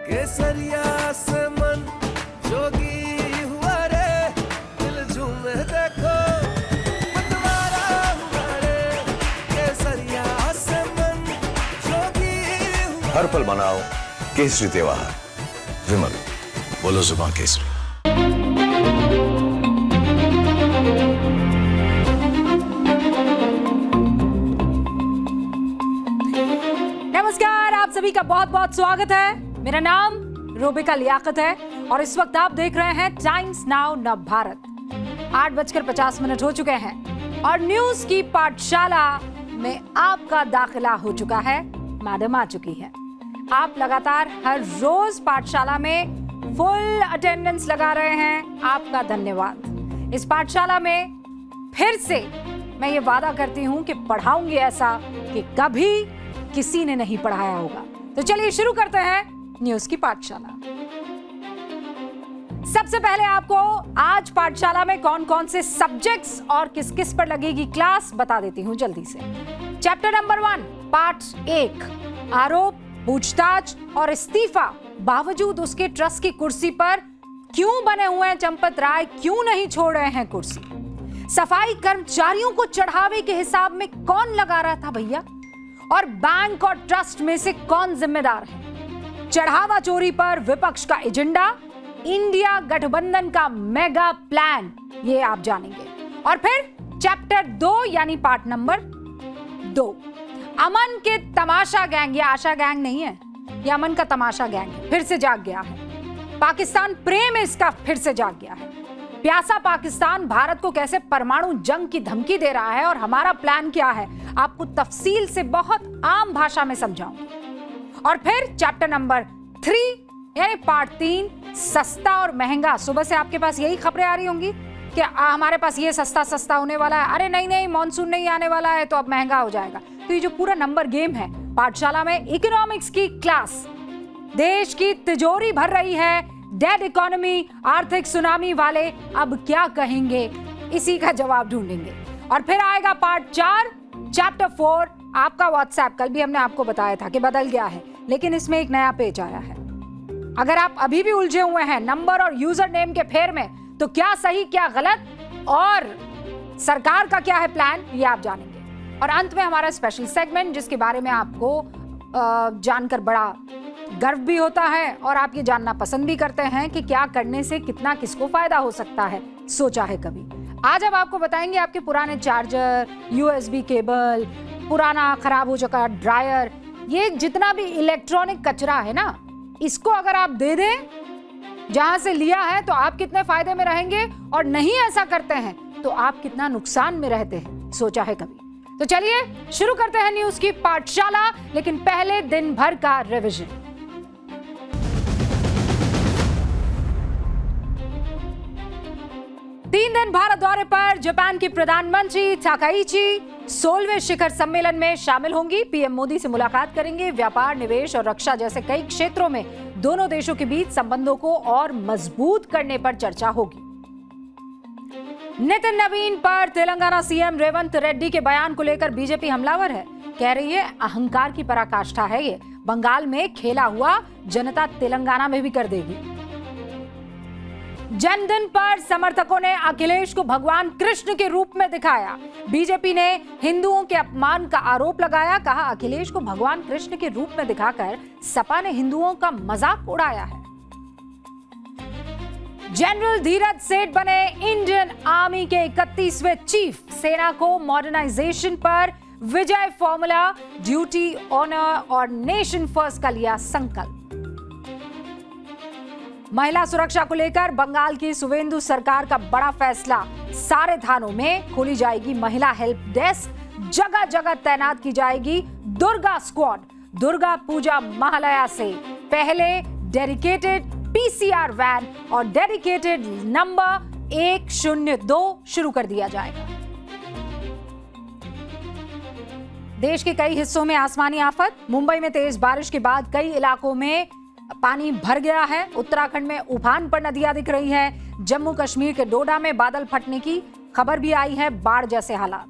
केसरिया से मन जोगी हुआ रे, दिल झूमे देखो मतवारा हुआ रे, केसरिया से मन जोगी हुआ। हर पल मनाओ केसरी त्योहार। विमल, बोलो जुबान केसरी। नमस्कार, आप सभी का बहुत बहुत स्वागत है। मेरा नाम रोबिका लियाकत है और इस वक्त आप देख रहे हैं टाइम्स नाउ नव भारत। 8:50 हो चुके हैं और न्यूज की पाठशाला में आपका दाखिला हो चुका है। मैडम आ चुकी है। आप लगातार हर रोज पाठशाला में फुल अटेंडेंस लगा रहे हैं, आपका धन्यवाद। इस पाठशाला में फिर से मैं ये वादा करती हूँ कि पढ़ाऊंगी ऐसा कि कभी किसी ने नहीं पढ़ाया होगा। तो चलिए शुरू करते हैं न्यूज की पाठशाला। सबसे पहले आपको आज पाठशाला में कौन कौन से सब्जेक्ट्स और किस किस पर लगेगी क्लास बता देती हूं जल्दी से। चैप्टर नंबर 1 पार्ट 1, आरोप, पूछताछ और इस्तीफा। बावजूद उसके ट्रस्ट की कुर्सी पर क्यों बने हुए हैं चंपत राय, क्यों नहीं छोड़ रहे हैं कुर्सी। सफाई कर्मचारियों को चढ़ावे के हिसाब में कौन लगा रहा था भैया, और बैंक और ट्रस्ट में से कौन जिम्मेदार है। चढ़ावा चोरी पर विपक्ष का एजेंडा, इंडिया गठबंधन का मेगा प्लान, ये आप जानेंगे। और फिर चैप्टर 2 यानी पार्ट नंबर 2, अमन के तमाशा गैंग। ये आशा गैंग नहीं है, ये अमन का तमाशा गैंग है, फिर से जाग गया है। पाकिस्तान प्रेम इसका फिर से जाग गया है। प्यासा पाकिस्तान भारत को कैसे परमाणु जंग की धमकी दे रहा है और हमारा प्लान क्या है, आपको तफसील से बहुत आम भाषा में समझाऊंगी। और फिर चैप्टर नंबर 3 यानी पार्ट 3, सस्ता और महंगा। सुबह से आपके पास यही खबरें आ रही होंगी कि हमारे पास ये सस्ता सस्ता होने वाला है, अरे नहीं नहीं मॉनसून नहीं आने वाला है तो अब महंगा हो जाएगा। तो ये जो पूरा नंबर गेम है पाठशाला में, इकोनॉमिक्स की क्लास, देश की तिजोरी भर रही है। डेड इकोनॉमी, आर्थिक सुनामी वाले अब क्या कहेंगे, इसी का जवाब ढूंढेंगे। और फिर आएगा पार्ट 4 चैप्टर 4, आपका व्हाट्सएप। कल भी हमने आपको बताया था कि बदल गया है, लेकिन इसमें एक नया पेज आया है। अगर आप अभी भी उलझे हुए हैं नंबर और यूजर नेम के फेर में, तो क्या सही क्या गलत और सरकार का क्या है प्लान, ये आप जानेंगे। और अंत में हमारा स्पेशल सेगमेंट, जिसके बारे में आपको जानकर बड़ा गर्व भी होता है और आप ये जानना पसंद भी करते हैं कि क्या करने से कितना किसको फायदा हो सकता है, सोचा है कभी। आज अब आपको बताएंगे आपके पुराने चार्जर, यूएसबी केबल, पुराना खराब हो चुका ड्रायर, ये जितना भी इलेक्ट्रॉनिक कचरा है ना, इसको अगर आप दे दें जहां से लिया है तो आप कितने फायदे में रहेंगे, और नहीं ऐसा करते हैं तो आप कितना नुकसान में रहते हैं, सोचा है कभी। तो चलिए शुरू करते हैं न्यूज की पाठशाला, लेकिन पहले दिन भर का रिवीजन। 3 दिन भारत दौरे पर जापान की प्रधानमंत्री ताकाइची 16वें शिखर सम्मेलन में शामिल होंगी। पीएम मोदी से मुलाकात करेंगे। व्यापार, निवेश और रक्षा जैसे कई क्षेत्रों में दोनों देशों के बीच संबंधों को और मजबूत करने पर चर्चा होगी। नितिन नवीन पर तेलंगाना सीएम रेवंत रेड्डी के बयान को लेकर बीजेपी हमलावर है। कह रही है अहंकार की पराकाष्ठा है ये, बंगाल में खेला हुआ जनता तेलंगाना में भी कर देगी। जन्मदिन पर समर्थकों ने अखिलेश को भगवान कृष्ण के रूप में दिखाया। बीजेपी ने हिंदुओं के अपमान का आरोप लगाया, कहा अखिलेश को भगवान कृष्ण के रूप में दिखाकर सपा ने हिंदुओं का मजाक उड़ाया है। जनरल धीरज सेठ बने इंडियन आर्मी के 31वें चीफ। सेना को मॉडर्नाइजेशन पर विजय फॉर्मूला, ड्यूटी, ऑनर और नेशन फर्स्ट का लिया संकल्प। महिला सुरक्षा को लेकर बंगाल की सुवेंदु सरकार का बड़ा फैसला। सारे थानों में खोली जाएगी महिला हेल्प डेस्क, जगह जगह तैनात की जाएगी दुर्गा स्क्वाड। दुर्गा पूजा महालया से पहले डेडिकेटेड पीसीआर वैन और डेडिकेटेड नंबर 102 शुरू कर दिया जाएगा। देश के कई हिस्सों में आसमानी आफत। मुंबई में तेज बारिश के बाद कई इलाकों में पानी भर गया है। उत्तराखंड में उफान पर नदियां दिख रही हैं। जम्मू कश्मीर के डोडा में बादल फटने की खबर भी आई है। बाढ़ जैसे हालात।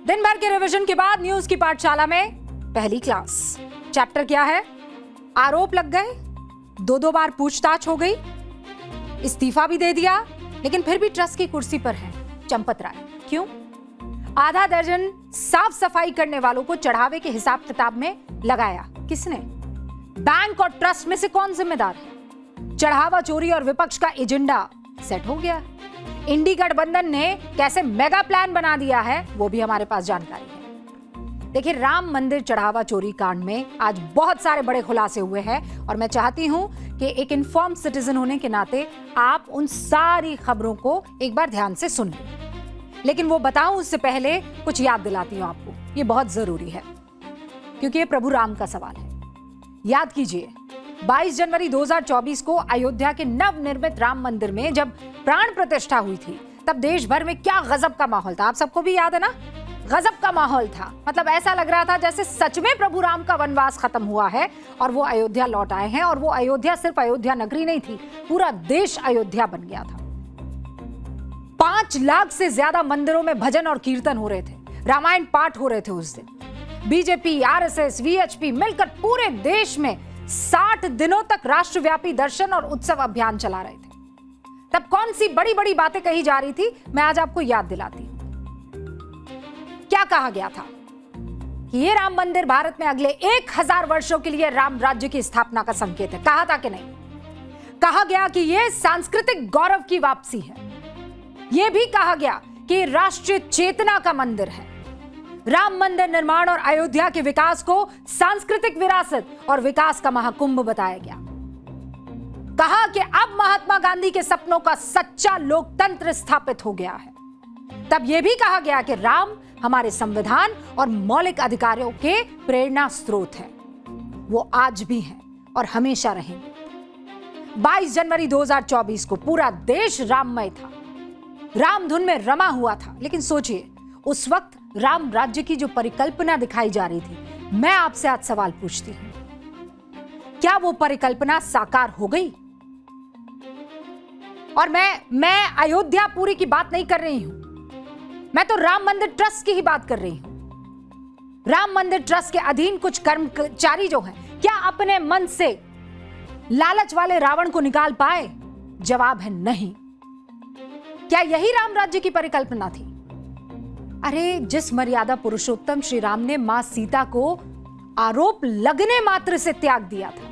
दिन भर के रिवीजन के बाद न्यूज की पाठशाला में पहली क्लास। चैप्टर क्या है? आरोप लग गए, दो बार पूछताछ हो गई, इस्तीफा भी दे दिया, लेकिन फिर भी ट्रस्ट की कुर्सी पर है चंपत राय। क्यों? आधा दर्जन साफ सफाई करने वालों को चढ़ावे के हिसाब किताब में लगाया किसने? बैंक और ट्रस्ट में से कौन जिम्मेदार है? चढ़ावा चोरी और विपक्ष का एजेंडा सेट हो गया। इंडी गठबंधन ने कैसे मेगा प्लान बना दिया है वो भी हमारे पास जानकारी है। देखिए, राम मंदिर चढ़ावा चोरी कांड में आज बहुत सारे बड़े खुलासे हुए हैं और मैं चाहती हूं कि एक इन्फॉर्म्ड सिटीजन होने के नाते आप उन सारी खबरों को एक बार ध्यान से सुन लें। लेकिन वो बताऊं उससे पहले कुछ याद दिलाती हूं आपको, ये बहुत जरूरी है क्योंकि ये प्रभु राम का सवाल है। याद कीजिए, 22 जनवरी 2024 को अयोध्या के नवनिर्मित राम मंदिर में जब प्राण प्रतिष्ठा हुई थी, तब देश भर में क्या गजब का माहौल था। आप सबको भी याद है ना? गजब का माहौल था। मतलब ऐसा लग रहा था जैसे सच में प्रभु राम का वनवास खत्म हुआ है और वो अयोध्या लौट आए हैं। और वो अयोध्या सिर्फ अयोध्या नगरी नहीं थी, पूरा देश अयोध्या बन गया था। 5 लाख से ज्यादा मंदिरों में भजन और कीर्तन हो रहे थे, रामायण पाठ हो रहे थे उस दिन। बीजेपी, आरएसएस, वीएचपी मिलकर पूरे देश में 60 दिनों तक राष्ट्रव्यापी दर्शन और उत्सव अभियान चला रहे थे। तब कौन सी बड़ी बड़ी बातें कही जा रही थी, मैं आज आपको याद दिलाती हूं। क्या कहा गया था कि ये राम मंदिर भारत में अगले 1000 वर्षों के लिए राम राज्य की स्थापना का संकेत है। कहा था कि नहीं? कहा गया कि यह सांस्कृतिक गौरव की वापसी है। यह भी कहा गया कि राष्ट्रीय चेतना का मंदिर है। राम मंदिर निर्माण और अयोध्या के विकास को सांस्कृतिक विरासत और विकास का महाकुंभ बताया गया। कहा कि अब महात्मा गांधी के सपनों का सच्चा लोकतंत्र स्थापित हो गया है। तब यह भी कहा गया कि राम हमारे संविधान और मौलिक अधिकारों के प्रेरणा स्रोत हैं। वो आज भी हैं और हमेशा रहेंगे। 22 जनवरी 2024 को पूरा देश राममय था, राम धुन में रमा हुआ था। लेकिन सोचिए, उस वक्त राम राज्य की जो परिकल्पना दिखाई जा रही थी, मैं आपसे आज सवाल पूछती हूं, क्या वो परिकल्पना साकार हो गई? और मैं अयोध्यापुरी की बात नहीं कर रही हूं, मैं तो राम मंदिर ट्रस्ट की ही बात कर रही हूं। राम मंदिर ट्रस्ट के अधीन कुछ कर्मचारी जो हैं, क्या अपने मन से लालच वाले रावण को निकाल पाए? जवाब है नहीं। क्या यही राम राज्य की परिकल्पना थी? अरे, जिस मर्यादा पुरुषोत्तम श्री राम ने मां सीता को आरोप लगने मात्र से त्याग दिया था,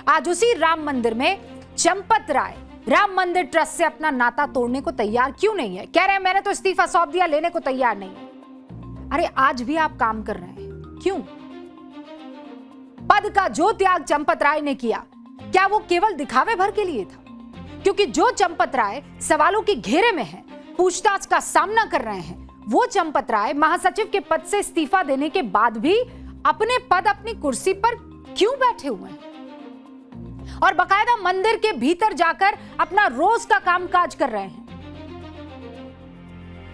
आज उसी राम मंदिर में चंपत राय राम मंदिर ट्रस्ट से अपना नाता तोड़ने को तैयार क्यों नहीं है? कह रहे हैं मैंने तो इस्तीफा सौंप दिया, लेने को तैयार नहीं है। अरे, आज भी आप काम कर रहे हैं, क्यों? पद का जो त्याग चंपत राय ने किया, क्या वो केवल दिखावे भर के लिए था? क्योंकि जो चंपत राय सवालों के घेरे में है, पूछताछ का सामना कर रहे हैं, वो चंपत राय महासचिव के पद से इस्तीफा देने के बाद भी अपने पद, अपनी कुर्सी पर क्यों बैठे हुए हैं और बकायदा मंदिर के भीतर जाकर अपना रोज का कामकाज कर रहे हैं?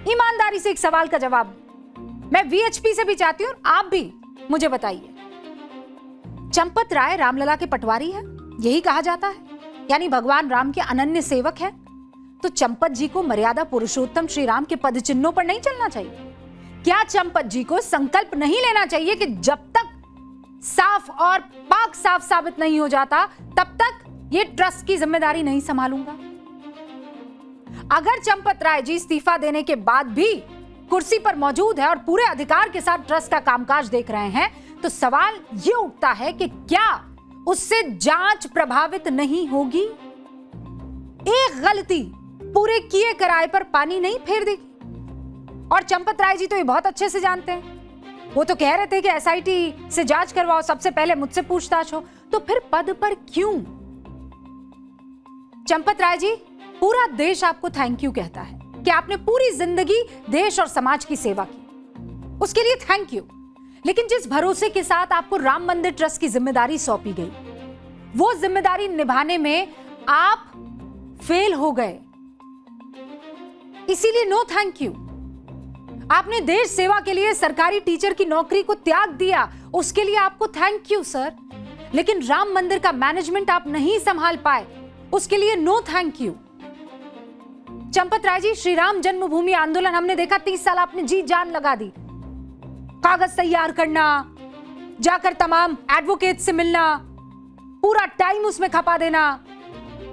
ईमानदारी से एक सवाल का जवाब मैं वीएचपी से भी चाहती हूं, आप भी मुझे बताइए। चंपत राय रामलला के पटवारी है, यही कहा जाता है, यानी भगवान राम के अनन्य सेवक है। तो चंपत जी को मर्यादा पुरुषोत्तम श्री राम के पद चिन्हों पर नहीं चलना चाहिए? क्या चंपत जी को संकल्प नहीं लेना चाहिए कि जब तक साफ और पाक साफ साबित नहीं हो जाता, तब तक ये ट्रस्ट की जिम्मेदारी नहीं संभालूंगा? अगर चंपत राय जी इस्तीफा देने के बाद भी कुर्सी पर मौजूद है और पूरे अधिकार के साथ ट्रस्ट का कामकाज देख रहे हैं, तो सवाल ये उठता है कि क्या उससे जांच प्रभावित नहीं होगी? एक गलती पूरे किए कराए पर पानी नहीं फेर देगी। और चंपत राय जी तो ये बहुत अच्छे से जानते हैं। वो तो कह रहे थे कि एसआईटी से जांच करवाओ, सबसे पहले मुझसे पूछताछ हो। तो फिर पद पर क्यों? चंपत राय जी, पूरा देश आपको थैंक यू कहता है कि आपने पूरी जिंदगी देश और समाज की सेवा की, उसके लिए थैंक यू। लेकिन जिस भरोसे के साथ आपको राम मंदिर ट्रस्ट की जिम्मेदारी सौंपी गई, वो जिम्मेदारी निभाने में आप फेल हो गए, इसीलिए नो थैंक यू। आपने देश सेवा के लिए सरकारी टीचर की नौकरी को त्याग दिया, उसके लिए आपको थैंक यू सर। लेकिन राम मंदिर का मैनेजमेंट आप नहीं संभाल पाए, उसके लिए no thank you. Champat Rai ji, Shri Ram जन्मभूमि आंदोलन हमने देखा, 30 साल आपने जी जान लगा दी, कागज तैयार करना, जाकर तमाम एडवोकेट से मिलना, पूरा टाइम उसमें खपा देना,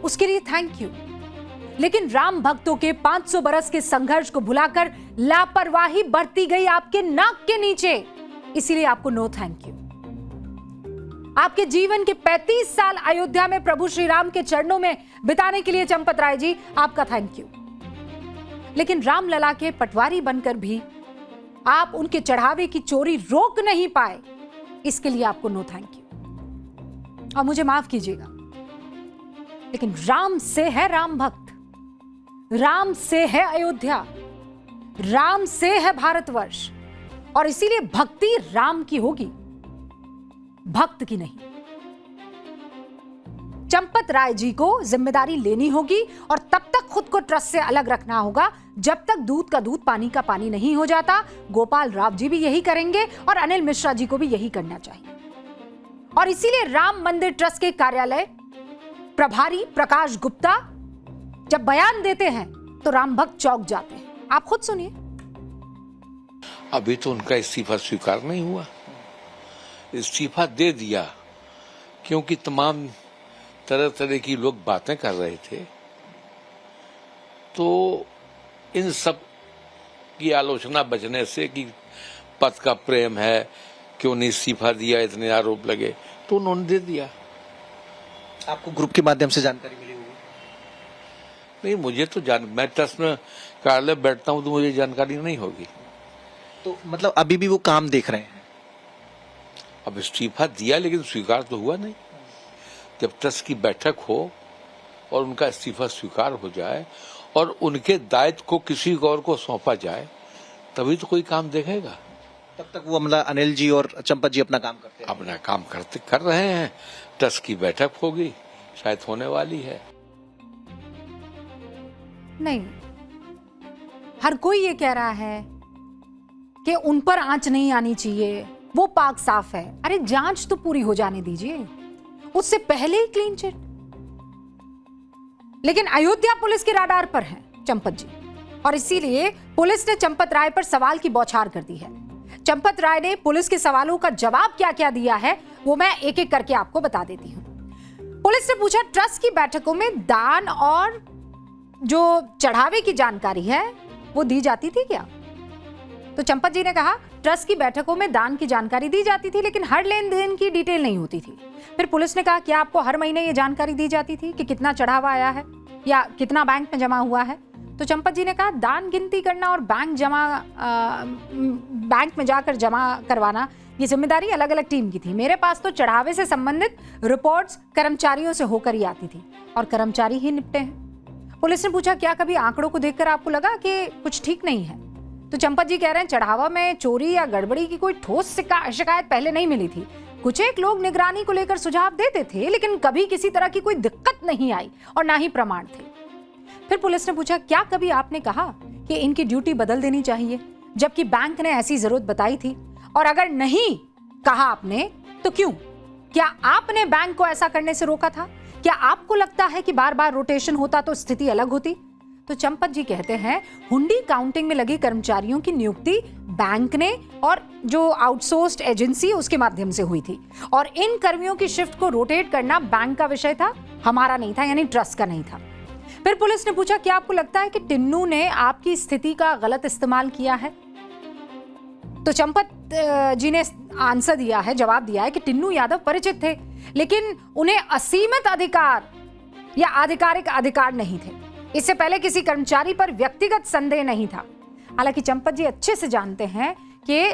उसके लिए थैंक यू। लेकिन राम भक्तों के 500 बरस के संघर्ष को भुलाकर लापरवाही बरती गई आपके नाक के नीचे, इसीलिए आपको नो थैंक यू। आपके जीवन के 35 साल अयोध्या में प्रभु श्री राम के चरणों में बिताने के लिए चंपत राय जी आपका थैंक यू। लेकिन रामलला के पटवारी बनकर भी आप उनके चढ़ावे की चोरी रोक नहीं पाए, इसके लिए आपको नो थैंक यू। और मुझे माफ कीजिएगा, लेकिन राम से है राम भक्त, राम से है अयोध्या, राम से है भारतवर्ष, और इसीलिए भक्ति राम की होगी, भक्त की नहीं। चंपत राय जी को जिम्मेदारी लेनी होगी और तब तक खुद को ट्रस्ट से अलग रखना होगा जब तक दूध का दूध पानी का पानी नहीं हो जाता। गोपाल राव जी भी यही करेंगे और अनिल मिश्रा जी को भी यही करना चाहिए। और इसीलिए राम मंदिर ट्रस्ट के कार्यालय प्रभारी प्रकाश गुप्ता जब बयान देते हैं तो राम भक्त चौंक जाते हैं। आप खुद सुनिए। अभी तो उनका इस्तीफा स्वीकार नहीं हुआ, इस्तीफा दे दिया क्योंकि तमाम तरह तरह की लोग बातें कर रहे थे, तो इन सब की आलोचना बचने से कि पद का प्रेम है, क्यों नहीं इस्तीफा दिया, इतने आरोप लगे, तो उन्होंने दे दिया। आपको ग्रुप के माध्यम से जानकारी मिली होगी? नहीं, मुझे तो मैं ट्रस्ट में कार्यालय बैठता हूँ तो मुझे जानकारी नहीं होगी। तो मतलब अभी भी वो काम देख रहे हैं? अब इस्तीफा दिया लेकिन स्वीकार तो हुआ नहीं। जब ट्रस्ट की बैठक हो और उनका इस्तीफा स्वीकार हो जाए और उनके दायित्व को किसी और को सौंपा जाए तभी तो कोई काम देखेगा। तब तक वो मतलब अनिल जी और चंपत जी अपना काम करते हैं? अपना काम कर रहे हैं। ट्रस्ट की बैठक होगी, शायद होने वाली है। नहीं, हर कोई ये कह रहा है कि उन पर आंच नहीं आनी चाहिए, वो पाक साफ है। अरे जांच तो पूरी हो जाने दीजिए, उससे पहले ही क्लीन चिट। लेकिन अयोध्या पुलिस के राडार पर है चंपत जी, और इसीलिए पुलिस ने चंपत राय पर सवाल की बौछार कर दी है। चंपत राय ने पुलिस के सवालों का जवाब क्या क्या दिया है वो मैं एक एक करके आपको बता देती हूं। पुलिस ने पूछा, ट्रस्ट की बैठकों में दान और जो चढ़ावे की जानकारी है वो दी जाती थी क्या? तो चंपत जी ने कहा, ट्रस्ट की बैठकों में दान की जानकारी दी जाती थी लेकिन हर लेन देन की डिटेल नहीं होती थी। फिर पुलिस ने कहा, क्या आपको हर महीने ये जानकारी दी जाती थी कि कितना चढ़ावा आया है या कितना बैंक में जमा हुआ है? तो चंपत जी ने कहा, दान गिनती करना और बैंक में जाकर जमा करवाना ये जिम्मेदारी अलग अलग टीम की थी। मेरे पास तो चढ़ावे से संबंधित रिपोर्ट्स कर्मचारियों से होकर ही आती थी और कर्मचारी ही निपटे हैं। पुलिस ने पूछा, क्या कभी आंकड़ों को देखकर आपको लगा कि कुछ ठीक नहीं है? तो चंपत जी कह रहे हैं, चढ़ावा में चोरी या गड़बड़ी की कोई ठोस शिकायत पहले नहीं मिली थी। कुछ एक लोग निगरानी को लेकर सुझाव देते थे लेकिन कभी किसी तरह की कोई दिक्कत नहीं आई और ना ही प्रमाण थे। फिर पुलिस ने पूछा, क्या कभी आपने कहा कि इनकी ड्यूटी बदल देनी चाहिए जबकि बैंक ने ऐसी जरूरत बताई थी? और अगर नहीं कहा आपने तो क्यों? क्या आपने बैंक को ऐसा करने से रोका था? क्या आपको लगता है कि बार बार रोटेशन होता तो स्थिति अलग होती? तो चंपत जी कहते हैं, हुंडी काउंटिंग में लगे कर्मचारियों की नियुक्ति बैंक ने और जो आउटसोर्स्ड एजेंसी उसके माध्यम से हुई थी और इन कर्मियों की शिफ्ट को रोटेट करना बैंक का विषय था, हमारा नहीं था, यानी ट्रस्ट का नहीं था। फिर पुलिस ने पूछा, क्या आपको लगता है कि टिन्नू ने आपकी स्थिति का गलत इस्तेमाल किया है? तो चंपत जी ने आंसर दिया है, जवाब दिया है कि टिन्नू यादव परिचित थे लेकिन उन्हें असीमित अधिकार या आधिकारिक अधिकार नहीं थे। इससे पहले किसी कर्मचारी पर व्यक्तिगत संदेह नहीं था। हालांकि चंपत जी अच्छे से जानते हैं कि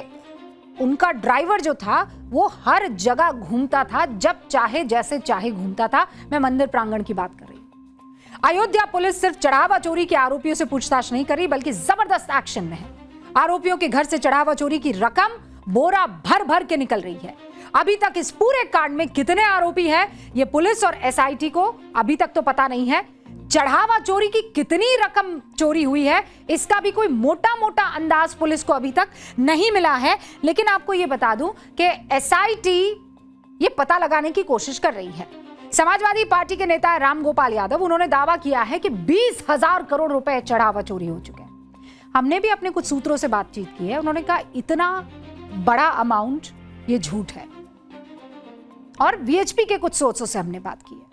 उनका ड्राइवर जो था वो हर जगह घूमता था, जब चाहे जैसे चाहे घूमता था। मैं मंदिर प्रांगण की बात कर रही हूं। अयोध्या पुलिस सिर्फ चढ़ावा चोरी के आरोपियों से पूछताछ नहीं कर रही बल्कि जबरदस्त एक्शन में है। आरोपियों के घर से चढ़ावा चोरी की रकम बोरा भर भर के निकल रही है। अभी तक इस पूरे कांड में कितने आरोपी हैं ये पुलिस और एसआईटी को अभी तक तो पता नहीं है। चढ़ावा चोरी की कितनी रकम चोरी हुई है इसका भी कोई मोटा मोटा अंदाज पुलिस को अभी तक नहीं मिला है। लेकिन आपको यह बता दूं कि एसआईटी ये पता लगाने की कोशिश कर रही है। समाजवादी पार्टी के नेता रामगोपाल यादव, उन्होंने दावा किया है कि 20,000 करोड़ रुपए चढ़ावा चोरी हो चुके हैं। हमने भी अपने कुछ सूत्रों से बातचीत की है, उन्होंने कहा इतना बड़ा अमाउंट ये झूठ है। और वीएचपी के कुछ सोर्सों से हमने बात की है।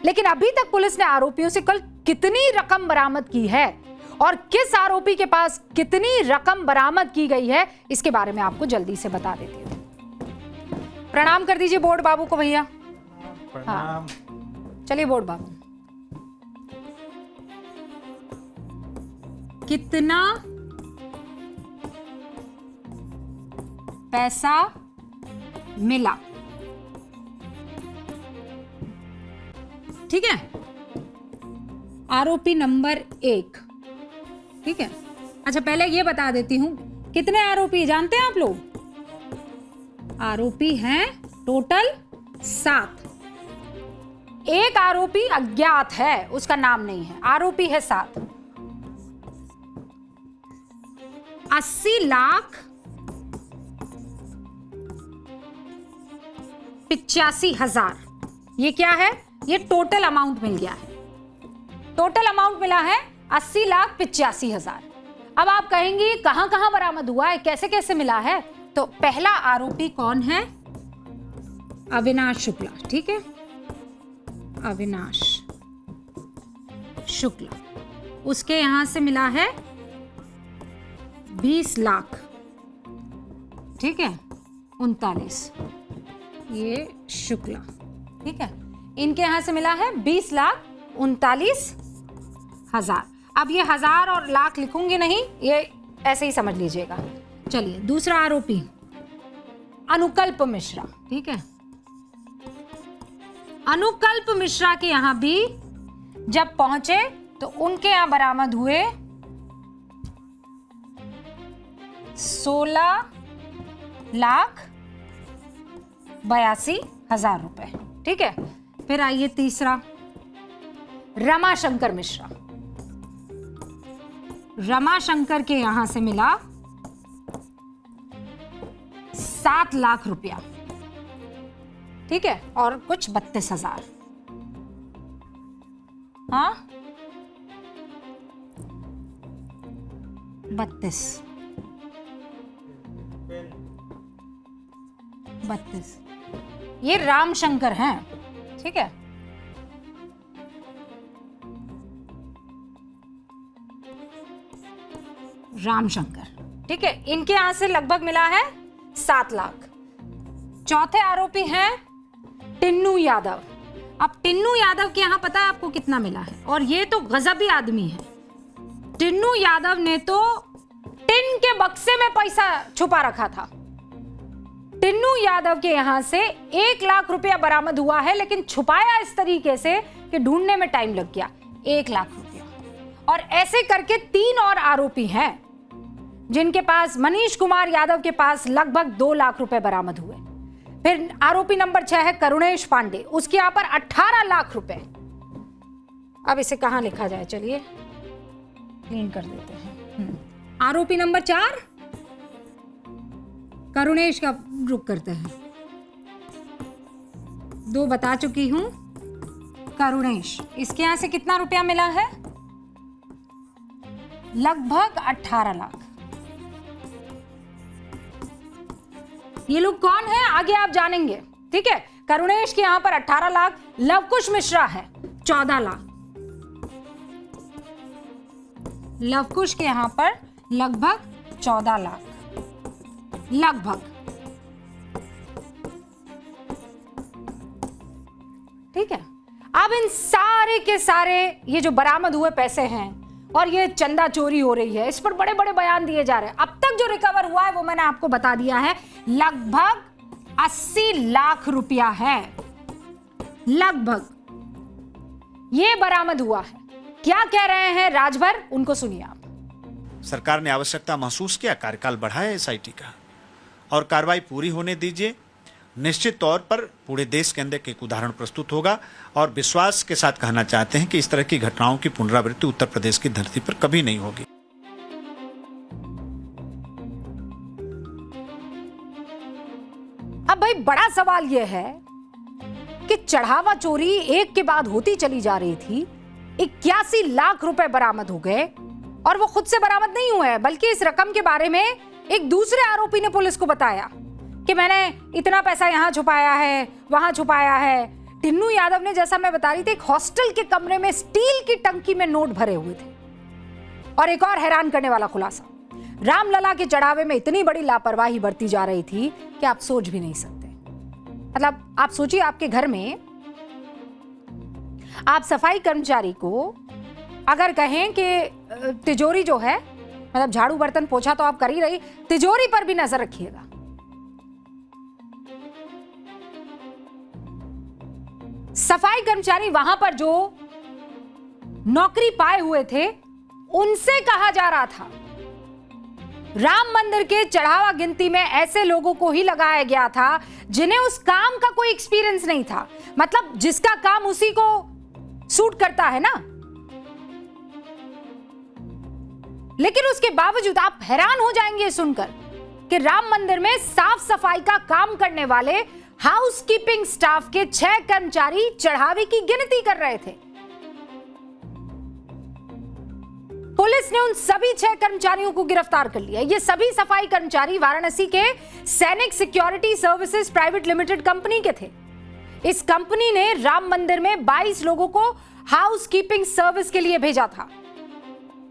लेकिन अभी तक पुलिस ने आरोपियों से कल कितनी रकम बरामद की है और किस आरोपी के पास कितनी रकम बरामद की गई है, इसके बारे में आपको जल्दी से बता देती हूँ। प्रणाम कर दीजिए बोर्ड बाबू को भैया। हाँ, चलिए बोर्ड बाबू, कितना पैसा मिला? ठीक है, आरोपी नंबर 1। ठीक है, अच्छा पहले ये बता देती हूं, कितने आरोपी जानते हैं आप लोग? आरोपी हैं टोटल 7। एक आरोपी अज्ञात है, उसका नाम नहीं है। आरोपी है 7। 80,85,000 ये क्या है? ये टोटल अमाउंट मिल गया है। टोटल अमाउंट मिला है 80,85,000। अब आप कहेंगे कहां कहां बरामद हुआ है, कैसे कैसे मिला है? तो पहला आरोपी कौन है? अविनाश शुक्ला। ठीक है, अविनाश शुक्ला, उसके यहां से मिला है 20 लाख। ठीक है, 39, ये शुक्ला। ठीक है, इनके यहां से मिला है 20,39,000। अब ये 1000 और लाख लिखूंगी नहीं, ये ऐसे ही समझ लीजिएगा। चलिए, दूसरा आरोपी अनुकल्प मिश्रा। ठीक है, अनुकल्प मिश्रा के यहां भी जब पहुंचे तो उनके यहां बरामद हुए 16,82,000 रुपए। ठीक है, फिर आइए तीसरा, रमाशंकर मिश्रा। रमाशंकर के यहां से मिला 7 लाख रुपया। ठीक है, और कुछ 32,000। हाँ, 32। ये रामशंकर हैं। ठीक है, रामशंकर। ठीक है, इनके यहां से लगभग मिला है 7 लाख। चौथे आरोपी हैं टिन्नू यादव। अब टिन्नू यादव के यहां पता है आपको कितना मिला है? और ये तो गजबी आदमी है। टिन्नू यादव ने तो टिन के बक्से में पैसा छुपा रखा था। टिन्नू यादव के यहां से 1 लाख रुपया बरामद हुआ है, लेकिन छुपाया इस तरीके से कि ढूंढने में टाइम लग गया। 1 लाख रुपया। और ऐसे करके 3 और आरोपी हैं जिनके पास, मनीष कुमार यादव के पास लगभग 2 लाख रुपए बरामद हुए। फिर आरोपी नंबर 6 है करुणेश पांडे, उसके यहां पर 18 लाख रुपए। अब इसे कहां लिखा जाए, चलिए क्लीन कर देते हैं। आरोपी नंबर 4 करुणेश का रुख करते हैं। 2 बता चुकी हूं, करुणेश, इसके यहां से कितना रुपया मिला है? लगभग 18 लाख। ये लोग कौन है आगे आप जानेंगे। ठीक है, करुणेश के यहां पर 18 लाख, लवकुश मिश्रा है 14 लाख, लवकुश के यहां पर लगभग 14 लाख लगभग। ठीक है, अब इन सारे के सारे ये जो बरामद हुए पैसे हैं और ये चंदा चोरी हो रही है, इस पर बड़े बड़े बयान दिए जा रहे हैं। अब तक जो रिकवर हुआ है वो मैंने आपको बता दिया है, लगभग 80 लाख रुपया है। लगभग ये बरामद हुआ है। क्या कह रहे हैं राजभर, उनको सुनिए आप। सरकार ने आवश्यकता महसूस किया, कार्यकाल बढ़ाया एसआईटी का और कार्रवाई पूरी होने दीजिए। निश्चित तौर पर पूरे देश के अंदर एक उदाहरण प्रस्तुत होगा और विश्वास के साथ कहना चाहते हैं कि इस तरह की घटनाओं की पुनरावृत्ति उत्तर प्रदेश की धरती पर कभी नहीं होगी। अब भाई बड़ा सवाल यह है कि चढ़ावा चोरी एक के बाद होती चली जा रही थी, 81 लाख रुपए बरामद हो गए और वो खुद से बरामद नहीं हुए हैं, बल्कि इस रकम के बारे में एक दूसरे आरोपी ने पुलिस को बताया कि मैंने इतना पैसा यहां छुपाया है, वहां छुपाया है। टिन्नू यादव ने, जैसा मैं बता रही थी, एक हॉस्टल के कमरे में स्टील की टंकी में नोट भरे हुए थे। और एक और हैरान करने वाला खुलासा, रामलला के चढ़ावे में इतनी बड़ी लापरवाही बरती जा रही थी कि आप सोच भी नहीं सकते। मतलब आप सोचिए, आपके घर में आप सफाई कर्मचारी को अगर कहें कि तिजोरी जो है, मतलब झाड़ू बर्तन पोछा तो आप कर ही रही, तिजोरी पर भी नजर रखिएगा। सफाई कर्मचारी वहां पर जो नौकरी पाए हुए थे उनसे कहा जा रहा था राम मंदिर के चढ़ावा गिनती में ऐसे लोगों को ही लगाया गया था जिन्हें उस काम का कोई एक्सपीरियंस नहीं था। मतलब जिसका काम उसी को सूट करता है ना। लेकिन उसके बावजूद आप हैरान हो जाएंगे सुनकर कि राम मंदिर में साफ सफाई का काम करने वाले हाउसकीपिंग स्टाफ के 6 कर्मचारी चढ़ावे की गिनती कर रहे थे। पुलिस ने उन सभी 6 कर्मचारियों को गिरफ्तार कर लिया। ये सभी सफाई कर्मचारी वाराणसी के सैनिक security services private limited company के थे। इस कंपनी ने राम मंदिर में 22 लोगों को हाउसकीपिंग सर्विस के लिए भेजा था,